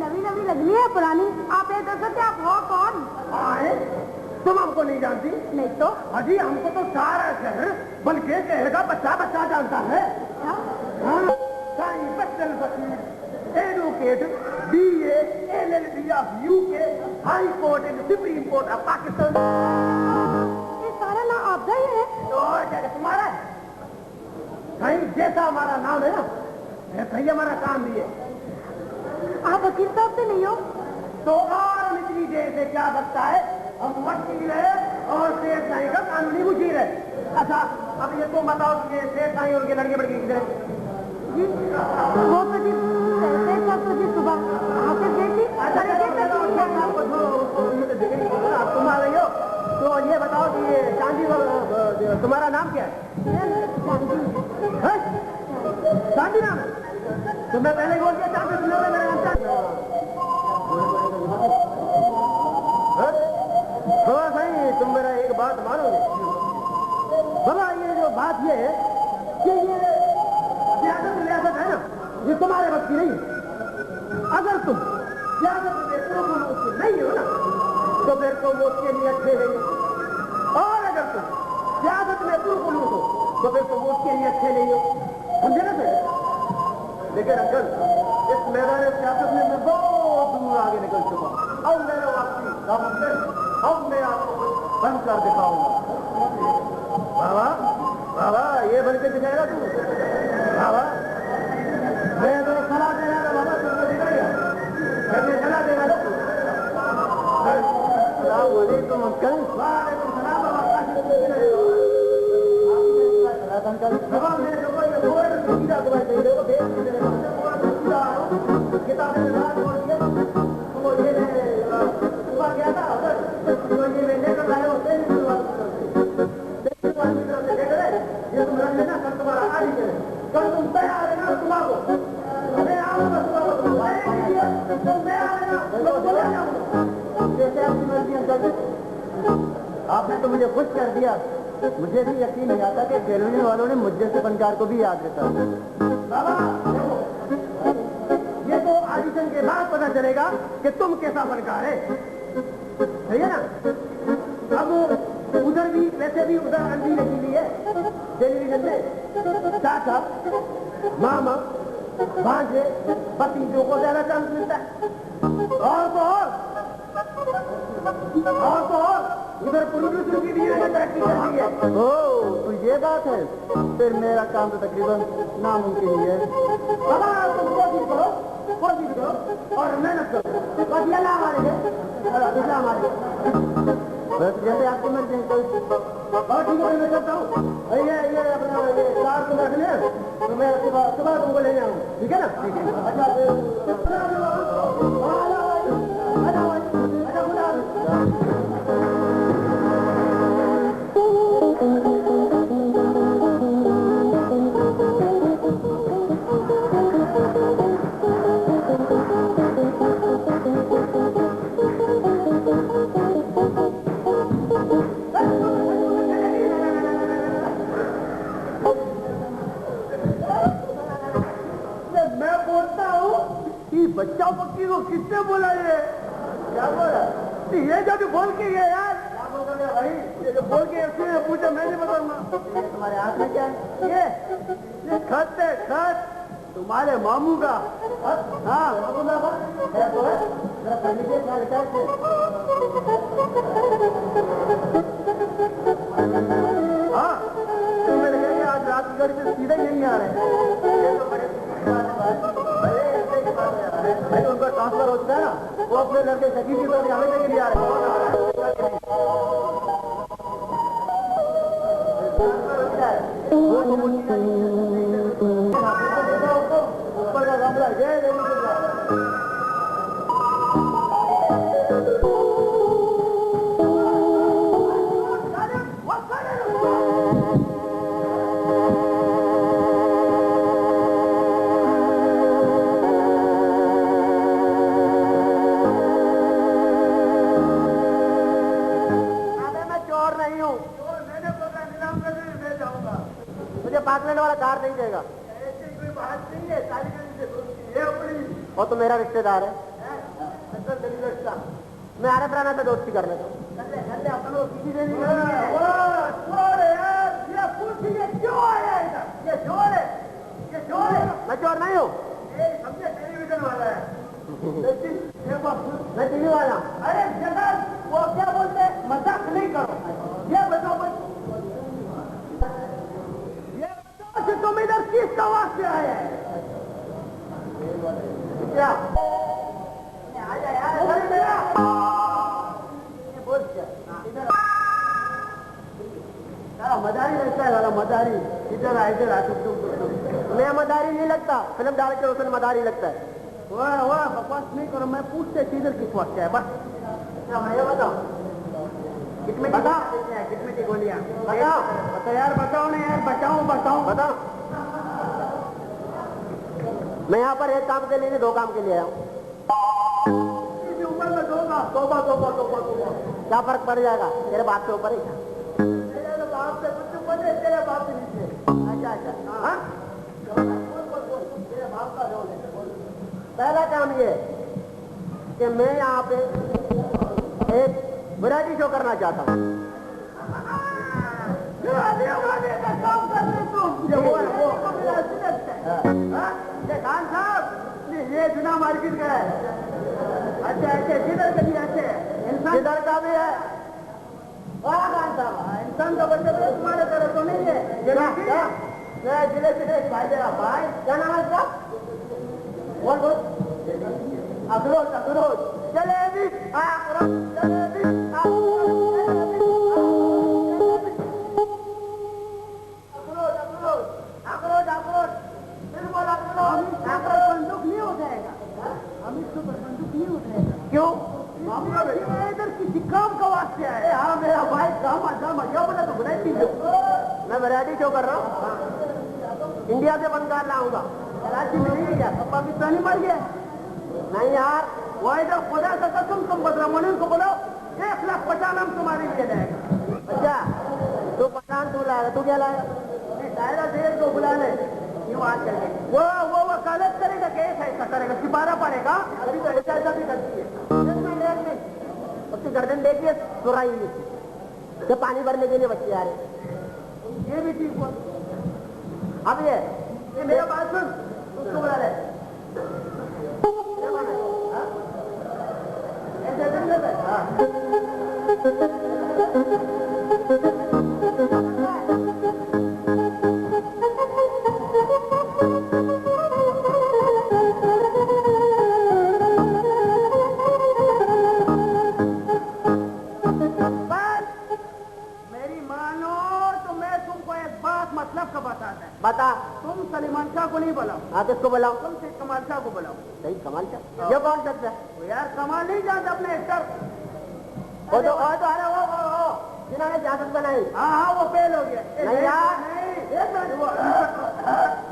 नवी नवी लगनी है पुरानी। आप ये दो सकते आप हो कौन? आए तुम हमको नहीं जानती? नहीं तो अजी हमको तो सारा शहर बल्कि कहेगा बच्चा बच्चा जानता है। क्या? हाँ साईं बच्चन फकीर advocate BA LLB of UK high court and supreme court of Pakistan. ये सारा ना आपका ही है? और क्या तुम्हारा है? साईं जैसा हमारा नाम है ना ऐसा ही हमारा काम भी है। आप वकील साहब से नहीं हो? तो और हम इतनी देर से क्या लगता है हम वकील है और शेर साईं का कानूनी वकील है। अच्छा अब ये तो बताओ कि ये शेर साईं और के लड़के बड़के किधर है? जी वो तो जी शेर साहब तो जी सुबह ऑफिस गई थी। अब तुम आ रही हो तो ये बताओ कि ये चांदी तुम्हारा नाम क्या है? चांदी नाम है? तो मैं पहले बोल दिया चांदी सुनो मेरा नाम चांदी। बाबा भाई तुम मेरा एक बात मानोगे? बाबा ये जो बात ये है कि ये सियासत है ना ये तुम्हारे वक्त की नहीं है। अगर तुम सियासत में पुरुष नहीं हो ना तो फिर तुम उसके लिए अच्छे नहीं हो और अगर तुम सियासत में पुरुष हो तो फिर तुम उसके लिए अच्छे नहीं हो। समझे ना सर? लेकिन अंकल इस मैदान सियासत में मैं बहुत दूर आगे निकल चुका हूँ। अब मेरा वापसी अब मैं आपको बंद कर दिखाऊंगा। बाबा बाबा ये बन के दिखाएगा तू? बाबा मैं तो सलाह दे रहा था बाबा तुमको दिखाएगा मैं सलाह दे रहा था। वालेकुम अंकल। वालेकुम सलाम बाबा। अंकल बाबा मेरे को ये बोर्ड सीधा दवाई दे दो भेज दे दो किताबें में बोल दिया तो ये सुबह गया था तो ये मैं लेकर आया होते हैं ये तुम रख लेना कल तुम्हारा आ ही चले कल तुम तैयार है ना तुम्हारा मैं आऊंगा तो मैं आ रहा जैसे आपकी मर्जी अंकल। आपने तो मुझे खुश कर दिया। मुझे भी यकीन नहीं आता कि टेलीविजन वालों ने मुझे से फनकार को भी याद रखा। बाबा ये तो ऑडिशन के बाद पता चलेगा कि तुम कैसा फनकार है। सही है ना? अब उधर भी वैसे भी उधर अंधी लगी हुई है टेलीविजन में। चाचा मामा भांजे भतीजों को ज्यादा चांस मिलता है और तो और उधर प्रोड्यूसर की भी तरक्की कर रही है। ओ तो ये बात है फिर मेरा काम तो तकरीबन नामुमकिन ही है। बाबा तुम कोशिश करो और मेहनत करो बस ये लाभ हमारे बस जैसे आपकी मर्जी अंकल। और ठीक है मैं करता हूँ ये अपना ये कार को रख लिया तो मैं सुबह तुमको ले जाऊँ। ठीक है ना? ठीक है। अच्छा बच्चा पक्की को किसने बोला ये? क्या बोला? ये जो बोल के गया यार। क्या बोल रहे भाई? ये जो बोल के उसने पूछा मैं नहीं बताऊंगा। तुम्हारे हाथ में क्या है? ये खत है खत तुम्हारे मामू का। हाँ मामू का जरा पढ़ लीजिए क्या लिखा है। हाँ तो मैंने कहा आज रात की गाड़ी से सीधा ही नहीं आ रहे भाई उनका ट्रांसफर होता है ना वो अपने लड़के शकील की तरफ हमेशा के लिए आ रहे ऊपर का गमला पार्टनर वाला कार नहीं देगा। ऐसी कोई बात नहीं है, और तो मेरा रिश्तेदार है। मैं आरफ राना से दोस्ती कर लेता हूँ। अपन लोग सीधी देनी है। ये पूछ ये क्यों आया इधर? ये चोर है, ये चोर है। मैं चोर नहीं हूँ। समझे टेलीविजन वाला है। मैं टीवी वाला। अरे जगह वो क्या बोलते हैं, मजाक नहीं करो। ये बताओ कि तुम इधर किस कवास से आए हैं? क्या आजा यार, बोल क्या इधर मदारी लगता है वाला मदारी। इधर आ मैं मदारी नहीं लगता, फिल्म डायरेक्टर उसने मदारी लगता है। वाह बकवास नहीं करो, मैं पूछते इधर किस वक्त है बस। क्या मैं बताओ कितने की गोलियां बताओ यार, बताओ ना यार, बताओ। मैं यहाँ पर एक काम के लिए नहीं 2 काम के लिए आया हूँ। ऊपर में 2 काम, तोबा। क्या फर्क पड़ जाएगा तेरे बाप के ऊपर ही? तेरे बाप से कुछ ऊपर है, तेरे बाप से नीचे। अच्छा हाँ तेरे बाप का रोल है। पहला काम ये कि मैं यहाँ पे एक वैरायटी शो करना चाहता हूँ। काम कर रहे तुम खान साहब, ये जुना मार्केट का है। अच्छा किधर का भी अच्छे इंसान इधर का भी है। खान साहब इंसान का बच्चे तुम्हारे तरह तो नहीं है। जिले भाई जरा भाई क्या नाम है इसका? बोल अखरोट जलेबी बंदूक नहीं हो जाएगा। हम इसके ऊपर बंदूक नहीं उठाएगा। क्यों? इधर किसी काम का वास्ते आए। हाँ मेरा भाई काम क्या बोला तो वैरायटी शो। मैं वैरायटी शो कर रहा हूँ। इंडिया से फनकार लाऊंगा। कराची में नहीं है क्या? पाकिस्तानी मर गया? नहीं यार, वो इधर खुदा से कसम तुम बदरामनी को बोलो 1,50,000 हम तुम्हारे लिए लाएगा। अच्छा तो पठान तू लाएगा, तू क्या लाएगा? दायरा देर को बुला ले क्यों आज करके वो वकालत करेगा, केस ऐसा करेगा, सिपारा पड़ेगा। अभी तो ऐसा भी करती है। उसकी गर्दन देखिए सुराई तो पानी भरने के लिए बच्चे आ रहे। ये भी ठीक हुआ। अब ये मेरा बात सुन, उसको बुला ले। बता तुम सलीमान शाह को नहीं बुलाओ। हाँ किसको बुलाओ? तुम शेख कमाल शाह को बुलाओ। सही कमाल शाह ये कौन सकता है? यार कमाल नहीं जानते अपने एक्टर वो तो अरे वो जिन्होंने जादत बनाई। हाँ वो फेल हो गया। नहीं यार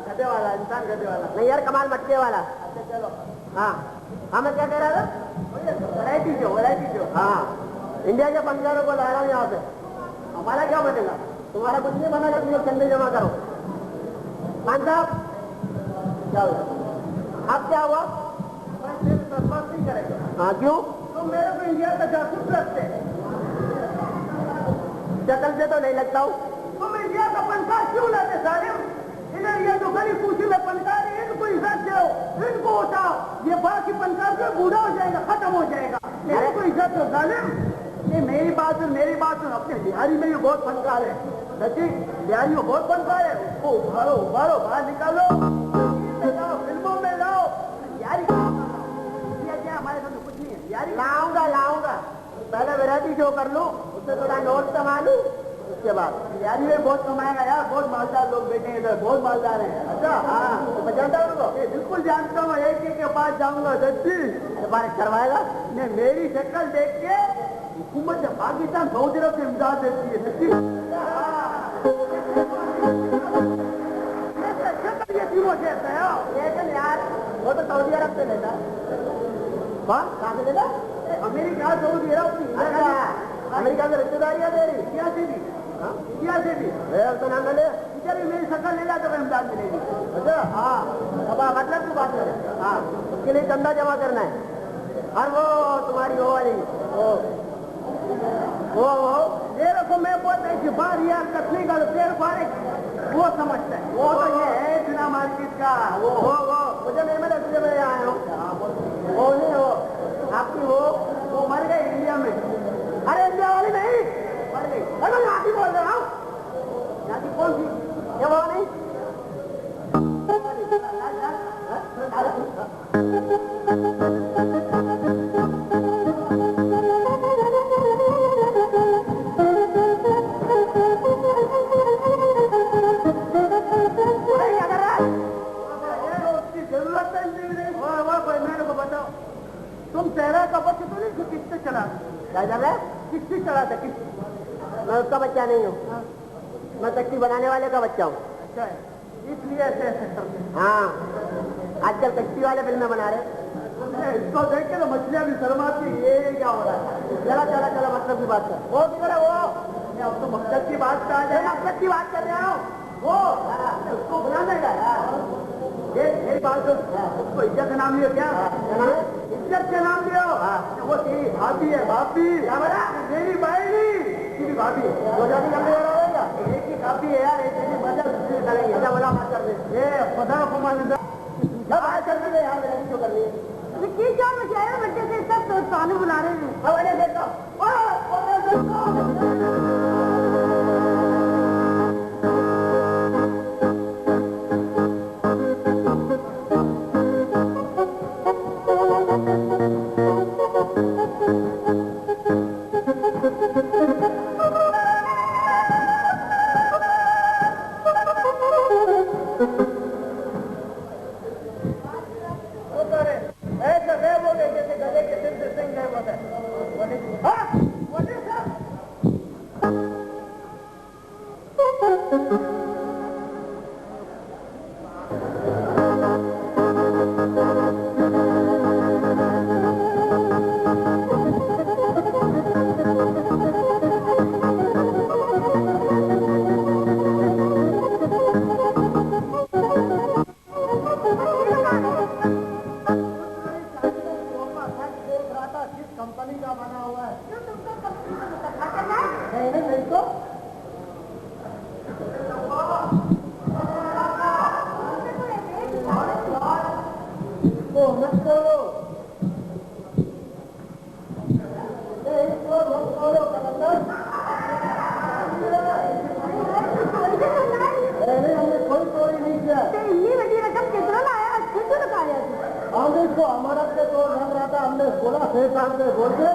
गधे वाला इंसान, गधे वाला नहीं यार, कमाल मटके वाला। अच्छा चलो हाँ मैं क्या कह रहा था? वैरायटी शो हाँ इंडिया के पंजाबों को ला रहा हूँ यहाँ पे। हमारा क्या बनेगा? तुम्हारा कुछ नहीं बनेगा, तुम लोग चंदे जमा करो। खान साहब क्या हुआ? अब क्या हुआ? मैं सिर्फ बर्बाद नहीं करेगा। हाँ क्यों? तो मेरे को इंडिया का जासूस लगते हैं। शक्ल से तो नहीं लगता हूँ। तुम इंडिया का पंचायत क्यों लाते सारे? इधर ये जो गली पूछी में पंचायत है, इनको इज्जत दो, इनको उठाओ। ये बाकी पंचायत में बूढ़ा हो जाएगा, खत्म हो जाएगा। इनको इज्जत दो जालिम। ये मेरी बात सुन। अपने बिहारी में भी बहुत फनकार है। बिहारी में बहुत फनकार है। उसको उभारो बाहर निकालो, फिल्मों में लाओ। बिहारी क्या हमारे सामने कुछ नहीं है। बिहारी लाऊंगा पहले वैरायटी शो कर लूं, उससे थोड़ा नोट कमा लूं, उसके बाद बिहारी में बहुत कमाएगा यार। बहुत मालदार लोग बैठे हैं इधर, बहुत मालदार हैं। अच्छा हाँ तो मैं जानता हूँ उनको? बिल्कुल जानता हूँ। एक के पास जाऊंगा। सच्ची बारिश करवाएगा? नहीं मेरी शक्ल देख के हुकूमत पाकिस्तान सऊदी अरब से इमदाद देती है। सच्ची लेकिन यार वो तो सऊदी अरब से लेता है। कहाँ से लेता? अमेरिका सऊदी अरब। अमेरिका में रिश्तेदारियाँ दे रही इंडिया से भी तो नाम ले। इधर भी मेरी शक्ल ले जाता है, इमदाद मिलेगी। अच्छा हाँ अब मतलब की बात है। हाँ उसके लिए चंदा जमा करना है। और वो तुम्हारी वो वाली वो तेरे को मैं बोलता है कि बार यार कसली का तेरे बारे वो समझता है। वो तो ये है बिना मार्केट का वो मुझे नहीं मिला तुझे मैं आया हूँ। वो नहीं हो आपकी वो मर गई इंडिया में। अरे इंडिया वाली नहीं मर गई। अरे मैं यहाँ की बोल रहा हूँ। यहाँ की कौन सी ये वो नहीं तुम तेरा का बच्चा तो नहीं किससे चला क्या जा रहा है किससे चला था किस मैं उसका बच्चा नहीं हूँ मैं टैक्सी बनाने वाले का बच्चा हूँ। अच्छा है इसलिए ऐसे करते हाँ आजकल टैक्सी वाले फिल्में बना रहे इसको देख के तो मछलियाँ भी शर्माती ये क्या हो रहा है। चला चला चला मतलब की बात कर वो किधर है वो अब तो मकसद की बात पे आ जाए मकसद की बात कर रहा हूँ वो उसको बुलाने का मेरी बात सुन उसको इज्जत से नाम लियो क्या इज्जत से नाम लियो वो तेरी भाभी है भाभी क्या बोला मेरी बहनी तेरी भाभी है वो जाती करने वाला होगा एक ही काफी है यार एक ही मजा करेंगे ऐसा बड़ा बात कर दे ये पता कुमार जब आया करने दे यार मेरा क्यों कर रही है की जान में क्या है बच्चे से सब तो सानू बुला रहे हैं अब अरे देखो कंपनी का बना हुआ है नहीं तो मत करो हमने कोई चोरी नहीं किया इतनी बड़ी रकम कितना लाया अच्छे से लगाया हमने इसको हमारा से तो लग रहा था हमने बोला छह साल में बोल के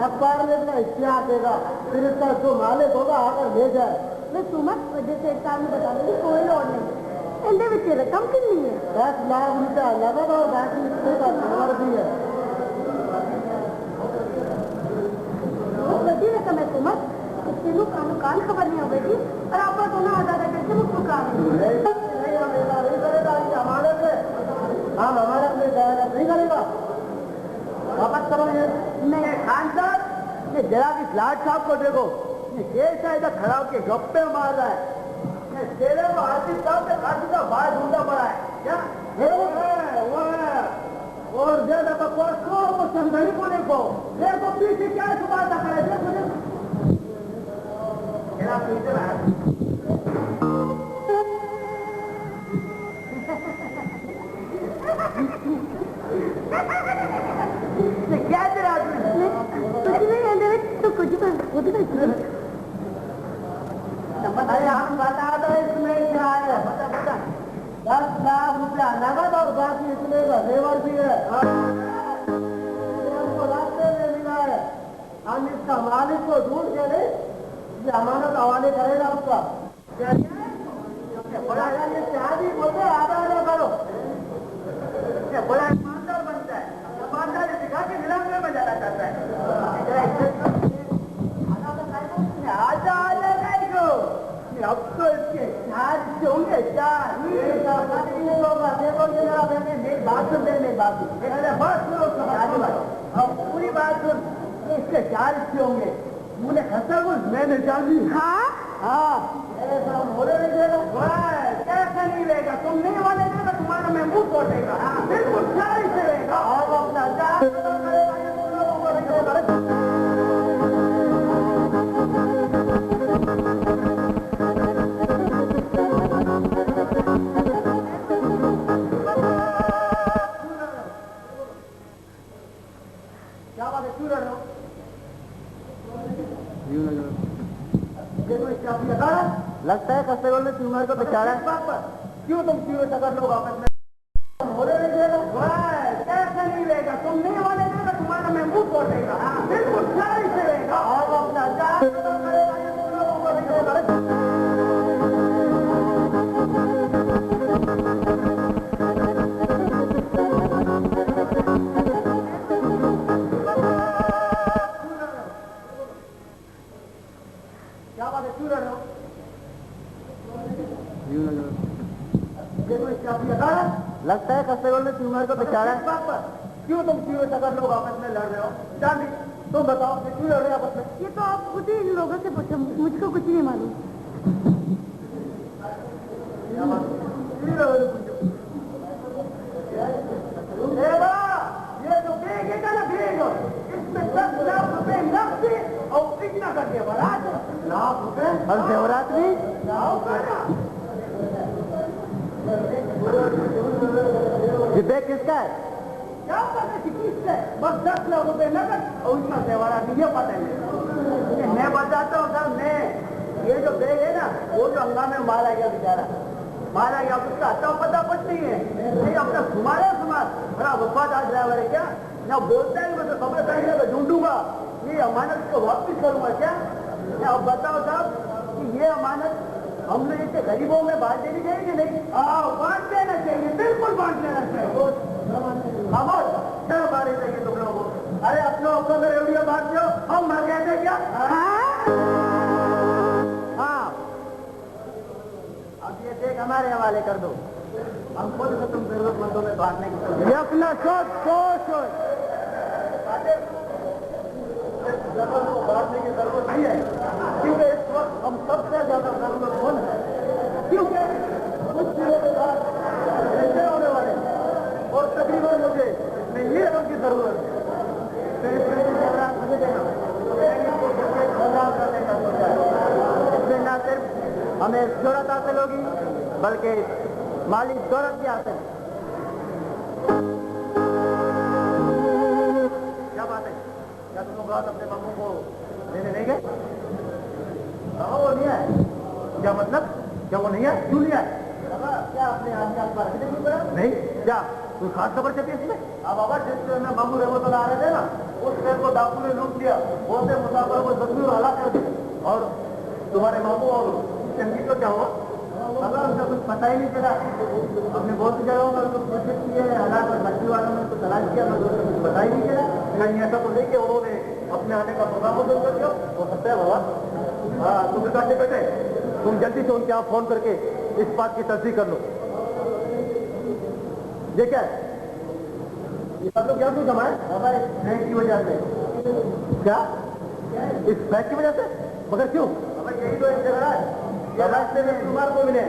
अखबार में इसका इश्तेहार देगा फिर इसका जो मालिक होगा आकर ले जाए मैं सुमत वजह से एक साल में बता दूंगी कोई लोड़ नहीं इंदे विच रकम कितनी है 10 लाख रुपया नगद और बाकी इसके का नंबर भी है बहुत बड़ी रकम है सुमत इसके नु कान खबर नहीं हो गई और आप दोनों आजाद करके मुझको काम नहीं करेगा हमारे से हम हमारे अपने नहीं करेगा वापस करो ये नहीं खान साहब ये जरा की लाट साहब को देखो ये कैसा इधर खड़ा होकर गप्पे मार रहा है तेरे को आसिफ साहब के खांसी का बाल ढूंढा पड़ा है क्या वो है और ज्यादा बकवास को संघड़ी को देखो देखो पीछे क्या छुपाता करे देखो मेरा पीछे क्या तेरा कुछ नहीं अंदर तो कुछ तो अरे हम बता दो इसमें क्या है बता 10 लाख रुपया नगद और बाकी इसमें का लेबर भी है हमको रास्ते में मिला है हम इसका मालिक को ढूंढ के नहीं ये अमानत हवाले करेगा उसका बड़ा ये शादी बोलते आधा आधा करो बड़ा ईमानदार बनता है ईमानदारी दिखा के नीलामी में जाना चाहता है आजा आजा गाइको अब तो इसके 4 होंगे 4 मेरी बात सुन मेरी बात सुनो अब पूरी बात सुन इसके 4 हिस्से होंगे मुझे खतर कुछ मैंने जानी हाँ बोले नहीं देगा कैसा नहीं रहेगा तुम नहीं वाले देगा तुम्हारा मैं मुंह तोड़ेगा बिल्कुल 4 हिस्से रहेगा और अपना क्या बात है, क्यों लड़ रहे हो? ये तो क्या लगा है? लगता है कस्टमर ने तुम्हारे को बेचारा है। बात पर क्यों तुम क्यों टकर लोग आपस में होने नहीं देगा? कैसे नहीं रहेगा? तुम नहीं होने देगा, तुम्हारा मैं मुंह तोड़ देगा। बिल्कुल सही से रहेगा। और अपना क्या बात है, क्यों लड़ रहे हो? ये तो क्या लगा है? लगता है कस्टमर ने तुम्हारे को बेचारा है। बात पर क्यों तुम क्यों टकर लोग आपस में लड़ रहे हो? चांदी तुम बताओ कि क्यों लड़ रहे हो आपस में? ये तो आप खुद ही इन लोगों से पूछो, मुझको कुछ नहीं मालूम। ये जो बैग है ना बैग, इसमें 10 लाख रुपए नकदी और कितना करके बारात लाख रुपए और जेवरात भी ये बैग किसका है? क्या पता किससे? बस 10 लाख रुपए नकद और इसका जेवरात ये पता है। मैं बताता हूँ सर, मैं ये जो बैग है ना, वो जो हंगामे में मारा गया बेचारा, मारा गया, उसका हत्या पता कुछ नहीं है। नहीं अपना सुमारा सुमार बड़ा वफादार ड्राइवर है क्या? ना बोलता है मैं तो खबर करने में ढूंढूंगा, ये अमानत को वापिस करूंगा क्या? या अब बताओ साहब कि ये अमानत हमने जैसे गरीबों में बांट देनी चाहिए कि नहीं? बांट देना चाहिए, बिल्कुल बांट देना चाहिए। खामोश, क्या मारे चाहिए तुम लोगों को? अरे अपनों में रेडियो बांट दो, हम मर गए थे क्या? हाँ, अब ये देख हमारे हवाले कर दो, हम खुद से तुम जरूरतमंदों में बांटने की अपना सोच बांटने की जरूरत नहीं है, क्योंकि इस वक्त हम सबसे ज्यादा जरूरतमंद है, क्योंकि कुछ दिनों के बाद ऐसे होने वाले और तकरीबन मुझे इसमें ये रकम की जरूरत है। तो मुझे देना, करने का सोचा है। इसमें ना सिर्फ हमें जरूरत हासिल होगी, बल्कि माली दौलत भी हासिल। क्या बात है? क्या तुम लोग रात अपने बाबू को लेने नहीं गए? वो नहीं है क्या? मतलब क्या वो नहीं है? क्यों नहीं है? क्या आपने आजकल पर नहीं क्या कोई खास खबर चली इसमें? अब बाबा जिस ट्रेन में मामू रहमत आ रहे थे ना, उस ट्रेन को डाकू ने लूट लिया, बहुत से मुसाफिरों को जख्मी और हलाक कर दिया। और तुम्हारे मामू और चंगी को क्या हुआ? अगर उनका कुछ पता ही नहीं चला। हमने बहुत सी जगहों पर कुछ कोशिश की है, हालात और बच्ची वालों ने कुछ तलाश किया, मगर कुछ पता ही नहीं चला। कहीं ऐसा तो नहीं कि उन्होंने अपने आने का प्रोग्राम बदल कर दिया हो सकता है बाबा। हाँ तुम काटे बेटे, तुम जल्दी से उनके यहाँ फोन करके इस बात की तस्दीक कर लो। ये क्या है? ये सब लोग क्या क्यों जमा है? हमारे बैंक की वजह से। क्या इस बैंक की वजह से? मगर क्यों? यही तो एक जगह है, ये रास्ते में तुम्हारे को मिले,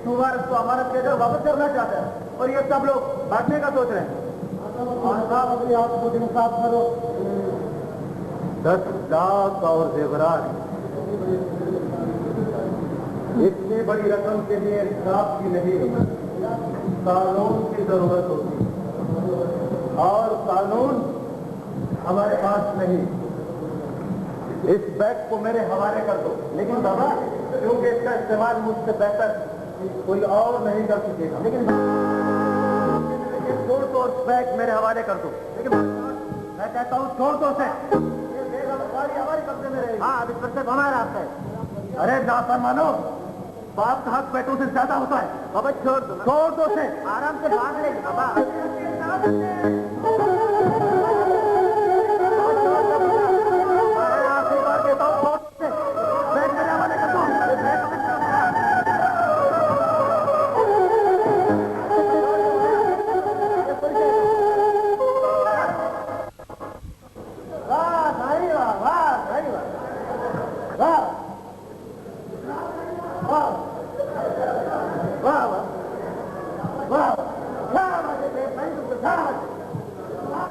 तुम्हारे उसको अमानत देकर वापस करना चाहता है, और ये सब लोग बांटने का सोच रहे हैं। अपने आप को इंसाफ करो। 10 लाख और जेवरात, इतनी बड़ी रकम के लिए इंसाफ की नहीं, कानून की जरूरत होती, और कानून हमारे पास नहीं। इस बैग को मेरे हवाले कर दो। लेकिन बाबा, क्योंकि इसका इस्तेमाल मुझसे बेहतर कोई और नहीं कर सकेगा। लेकिन छोड़ दो, बैग मेरे हवाले कर दो। लेकिन मैं कहता हूँ छोड़ दो उसे, हमारे कब्जे में रहेगी। हाँ, अब इस पर से हमारा हाथ है। अरे नाफरमानो, बाप का हक बेटों से ज्यादा होता है। बाबा छोड़ दो उसे, आराम से भाग लेंगे बाबा।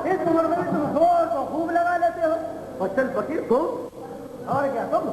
इस उम्र में तुम जोर को खूब लगा लेते हो। और चल फकीर को और क्या तुम?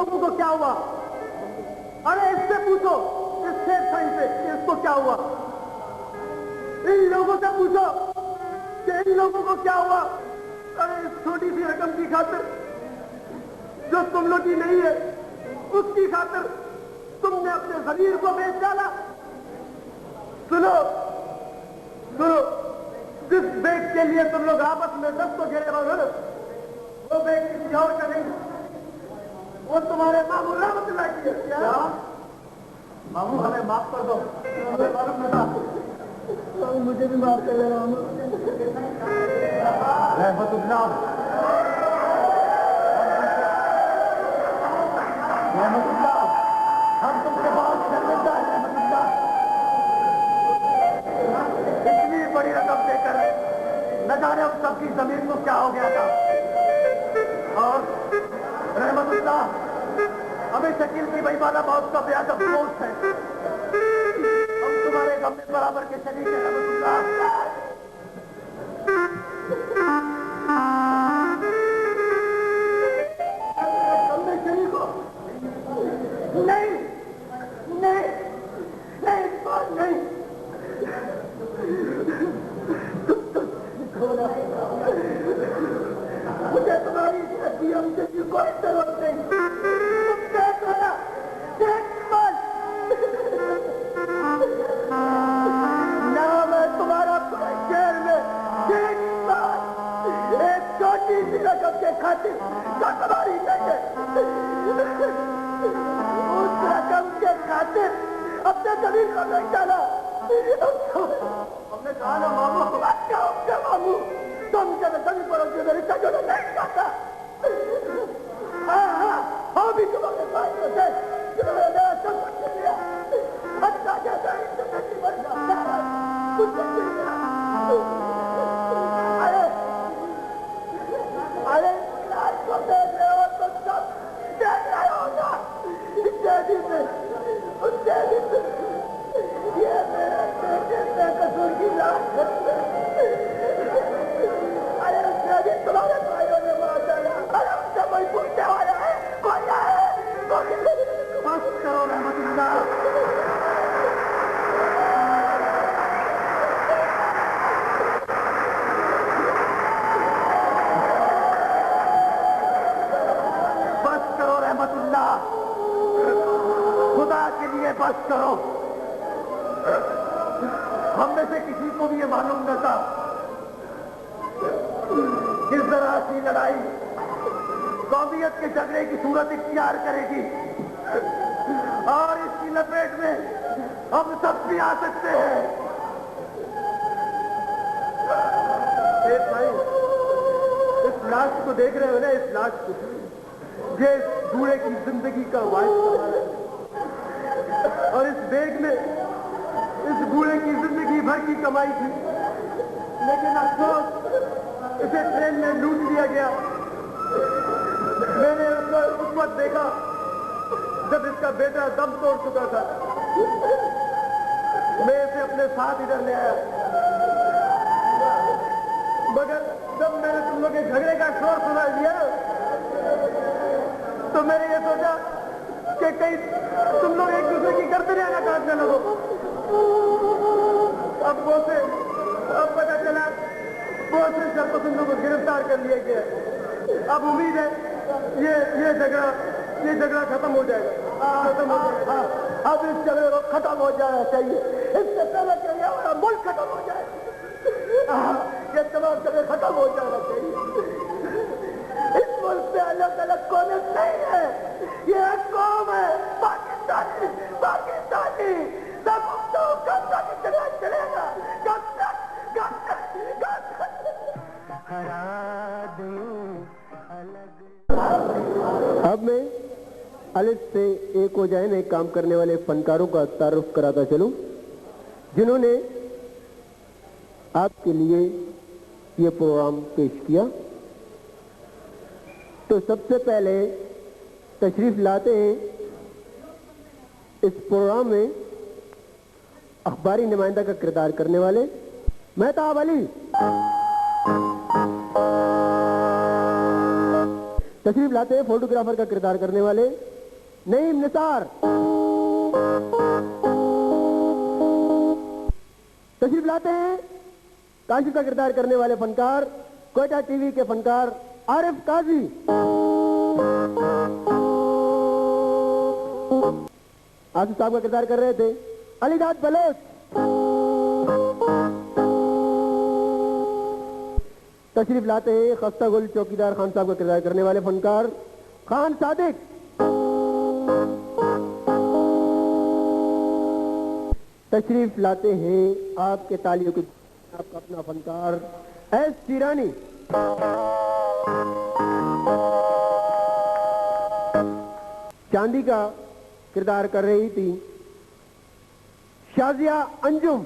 लोगों को क्या हुआ? अरे इससे पूछो, इस सेठ साईं से, इसको क्या हुआ? इन लोगों से पूछो कि इन लोगों को क्या हुआ? अरे इस छोटी सी रकम की खातिर जो तुम लोग की नहीं है, उसकी खातिर तुमने अपने जमीर को बेच डाला। सुनो सुनो, जिस बेग के लिए तुम लोग आपस में सब तो घेरे हो, वो बेग किसी और का नहीं, वो तुम्हारे मामू रहमतुल्लाह की है। क्या मामू, हमें माफ कर दो, हमें मालूम न था। मुझे भी माफ कर देना मामू। रहमतुल्लाह, रहमतुल्लाह, हम तुमसे बहुत शर्मिंदा है। रहमतुल्लाह, इतनी बड़ी रकम देकर न जाने अब सबकी जमीन को क्या हो गया था। और रहमतुल्लाह, हमें शकील की बेईमाना मौत का बेहद अफसोस है। हम तुम्हारे गम में बराबर के शरीक हैं। रहमतुल्लाह, गम में शरीक हो? नहीं नहीं नहीं, इस बात नहीं। मुझे तुम्हारी हमसे की कोई जरूरत नहीं। तुम देखो ना, नाम है तुम्हारा पूरे शहर में एक छोटी सी रकम के खातिर जो तुम्हारी नहीं है, उस रकम के खातिर अपने जमीन को नहीं डाला। हमने कहा ना मामू, क्या मामू, तुम जब जमीन पर मेरी सजों नहीं जाता। हाँ, भी तुम्हारे पास तो थे, जिन्होंने मेरा सब कुछ लिया। अच्छा जैसा नहीं बन जाता, कुछ नहीं लिया। अरे लाश को देख रहे हो तो सब देख रहे हो ना। उस जैदी से ये मेरे बेटे बेकसूर की लाश है। अरे उस जैदी तुम्हारे भाइयों ने मार डाला। अरे उससे कोई पूछने वाला है? कोई है? बस करो रहमतुल्लाह। बस करो रहमतुल्लाह, खुदा के लिए बस करो। हम में से किसी को भी ये मालूम न था किस तरह की लड़ाई कौमियत के झगड़े की सूरत इख्तियार करेगी, और इसकी लपेट में हम सब भी आ सकते हैं। भाई, इस लाश को देख रहे हो ना, इस लाश को, ये बूढ़े की जिंदगी का वायदा है। और इस बैग में इस बूढ़े की जिंदगी भर की कमाई थी, लेकिन अफसोस इसे ट्रेन में लूट लिया गया। मैंने उसको उस वक्त देखा जब इसका बेटा दम तोड़ चुका था। मैं इसे अपने साथ इधर ले आया, मगर जब मैंने तुम लोग के झगड़े का शोर सुना दिया तो मैंने ये सोचा कि कहीं तुम लोग एक दूसरे की गर्दनें ना काटने लगो। अब पता चला बहुत से शर्पसंदों को गिरफ्तार कर लिया गया। अब उम्मीद है ये झगड़ा खत्म हो जाएगा। अब इस झगड़े को खत्म हो जाना चाहिए, इससे पहले कि हमारा मुल्क खत्म हो जाए। ये तमाम झगड़े खत्म हो जाना चाहिए। इस मुल्क में अलग अलग कौमें नहीं है, ये एक कौम है, पाकिस्तानी। सब तो कब तक चलेगा? कब तक? अब मैं अलिफ से एक हो जाए में काम करने वाले फनकारों का तारुफ कराता चलूं, जिन्होंने आपके लिए ये प्रोग्राम पेश किया। तो सबसे पहले तशरीफ लाते हैं इस प्रोग्राम में अखबारी नुमाइंदा का किरदार करने वाले मेहताब अली। तशरीफ लाते हैं फोटोग्राफर का किरदार करने वाले नईम निसार। तशरीफ लाते हैं काशिफ का किरदार करने वाले फनकार, कोयटा टीवी के फनकार आरिफ काजी। आसिफ साहब का किरदार कर रहे थे अलीदाद बलोच। तशरीफ लाते हैं खस्ता गुल चौकीदार खान साहब का किरदार करने वाले फनकार खान सादिक। तशरीफ लाते हैं आपके तालियों के आपका अपना फनकार एस शीरानी। चांदी का किरदार कर रही थी शाजिया अंजुम।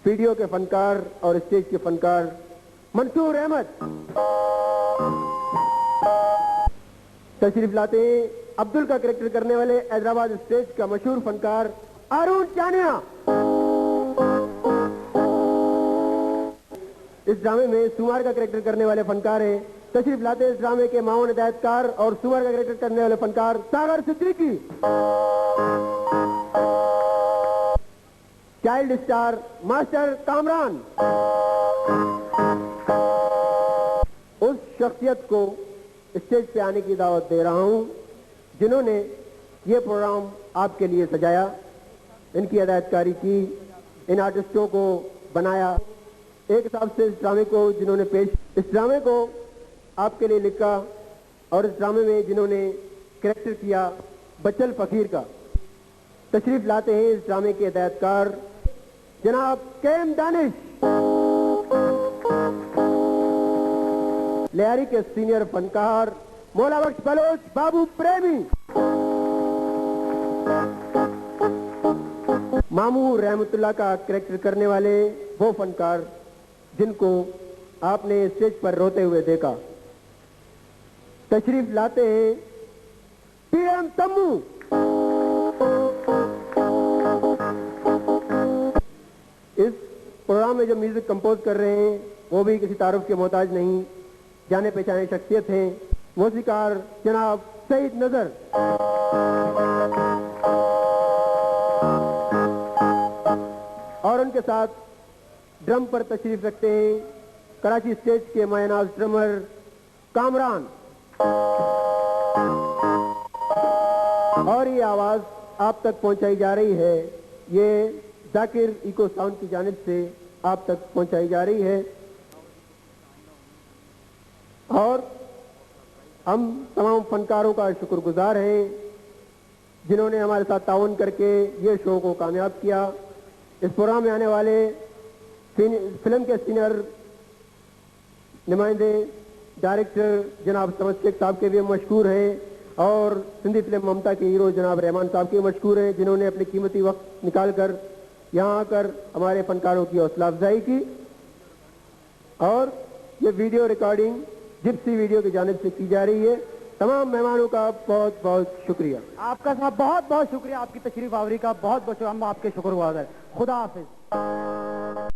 वीडियो के फनकार और स्टेज के फनकार मंसूर अहमद। तशरीफ लाते हैं अब्दुल का कैरेक्टर करने वाले हैदराबाद स्टेज का मशहूर फनकार अरुण चानिया। इस ड्रामे में सुमार का कैरेक्टर करने वाले फनकार हैं। तशरीफ लाते हैं इस ड्रामे के माओन हिदायतकार और सुमार का कैरेक्टर करने वाले फनकार Sagar Siddiqui. Child star master Kamran. उस शख्सियत को स्टेज पे आने की दावत दे रहा हूं जिन्होंने ये प्रोग्राम आपके लिए सजाया, इनकी हिदायतकारी की, इन आर्टिस्टों को बनाया, एक हिसाब से इस ड्रामे को जिन्होंने इस ड्रामे को आपके लिए लिखा और इस ड्रामे में जिन्होंने कैरेक्टर किया बच्चल फकीर का। तशरीफ लाते हैं इस ड्रामे के हिदायतकार जनाब केम दानिश। लियारी के सीनियर फनकार मौला बख्श बलोच बाबू प्रेमी। मामू रहमतुल्लाह का कैरेक्टर करने वाले वो फनकार जिनको आपने स्टेज पर रोते हुए देखा। तशरीफ लाते हैं पीएम तम्मू। इस प्रोग्राम में जो म्यूजिक कंपोज कर रहे हैं वो भी किसी तारुफ के मोहताज नहीं, जाने पहचाने शख्सियत हैं, मौसीकार जनाब सईद नजर। और उनके साथ ड्रम पर तशरीफ रखते हैं कराची स्टेज के मायनाज ड्रमर कामरान। और ये आवाज आप तक पहुंचाई जा रही है, ये जाकिर इको साउंड की जानिब से आप तक पहुंचाई जा रही है। और हम तमाम फनकारों का शुक्रगुजार हैं जिन्होंने हमारे साथ ताउन करके ये शो को कामयाब किया। इस प्रोग्राम में आने वाले फिल्म के सीनियर नुमाइंदे डायरेक्टर जनाब समद शेख साहब के भी मशहूर हैं और सिंधी फिल्म ममता के हीरो जनाब रहमान साहब के मशहूर हैं जिन्होंने अपने कीमती वक्त निकालकर यहाँ आकर हमारे फनकारों की हौसला अफजाई की। और ये वीडियो रिकॉर्डिंग जिप्सी वीडियो की जानिब से की जा रही है। तमाम मेहमानों का बहुत बहुत शुक्रिया। आपका साहब बहुत बहुत शुक्रिया, आपकी तशरीफ आवरी का बहुत बहुत हम आपके शुक्रगुजार हैं। खुदा हाफिज।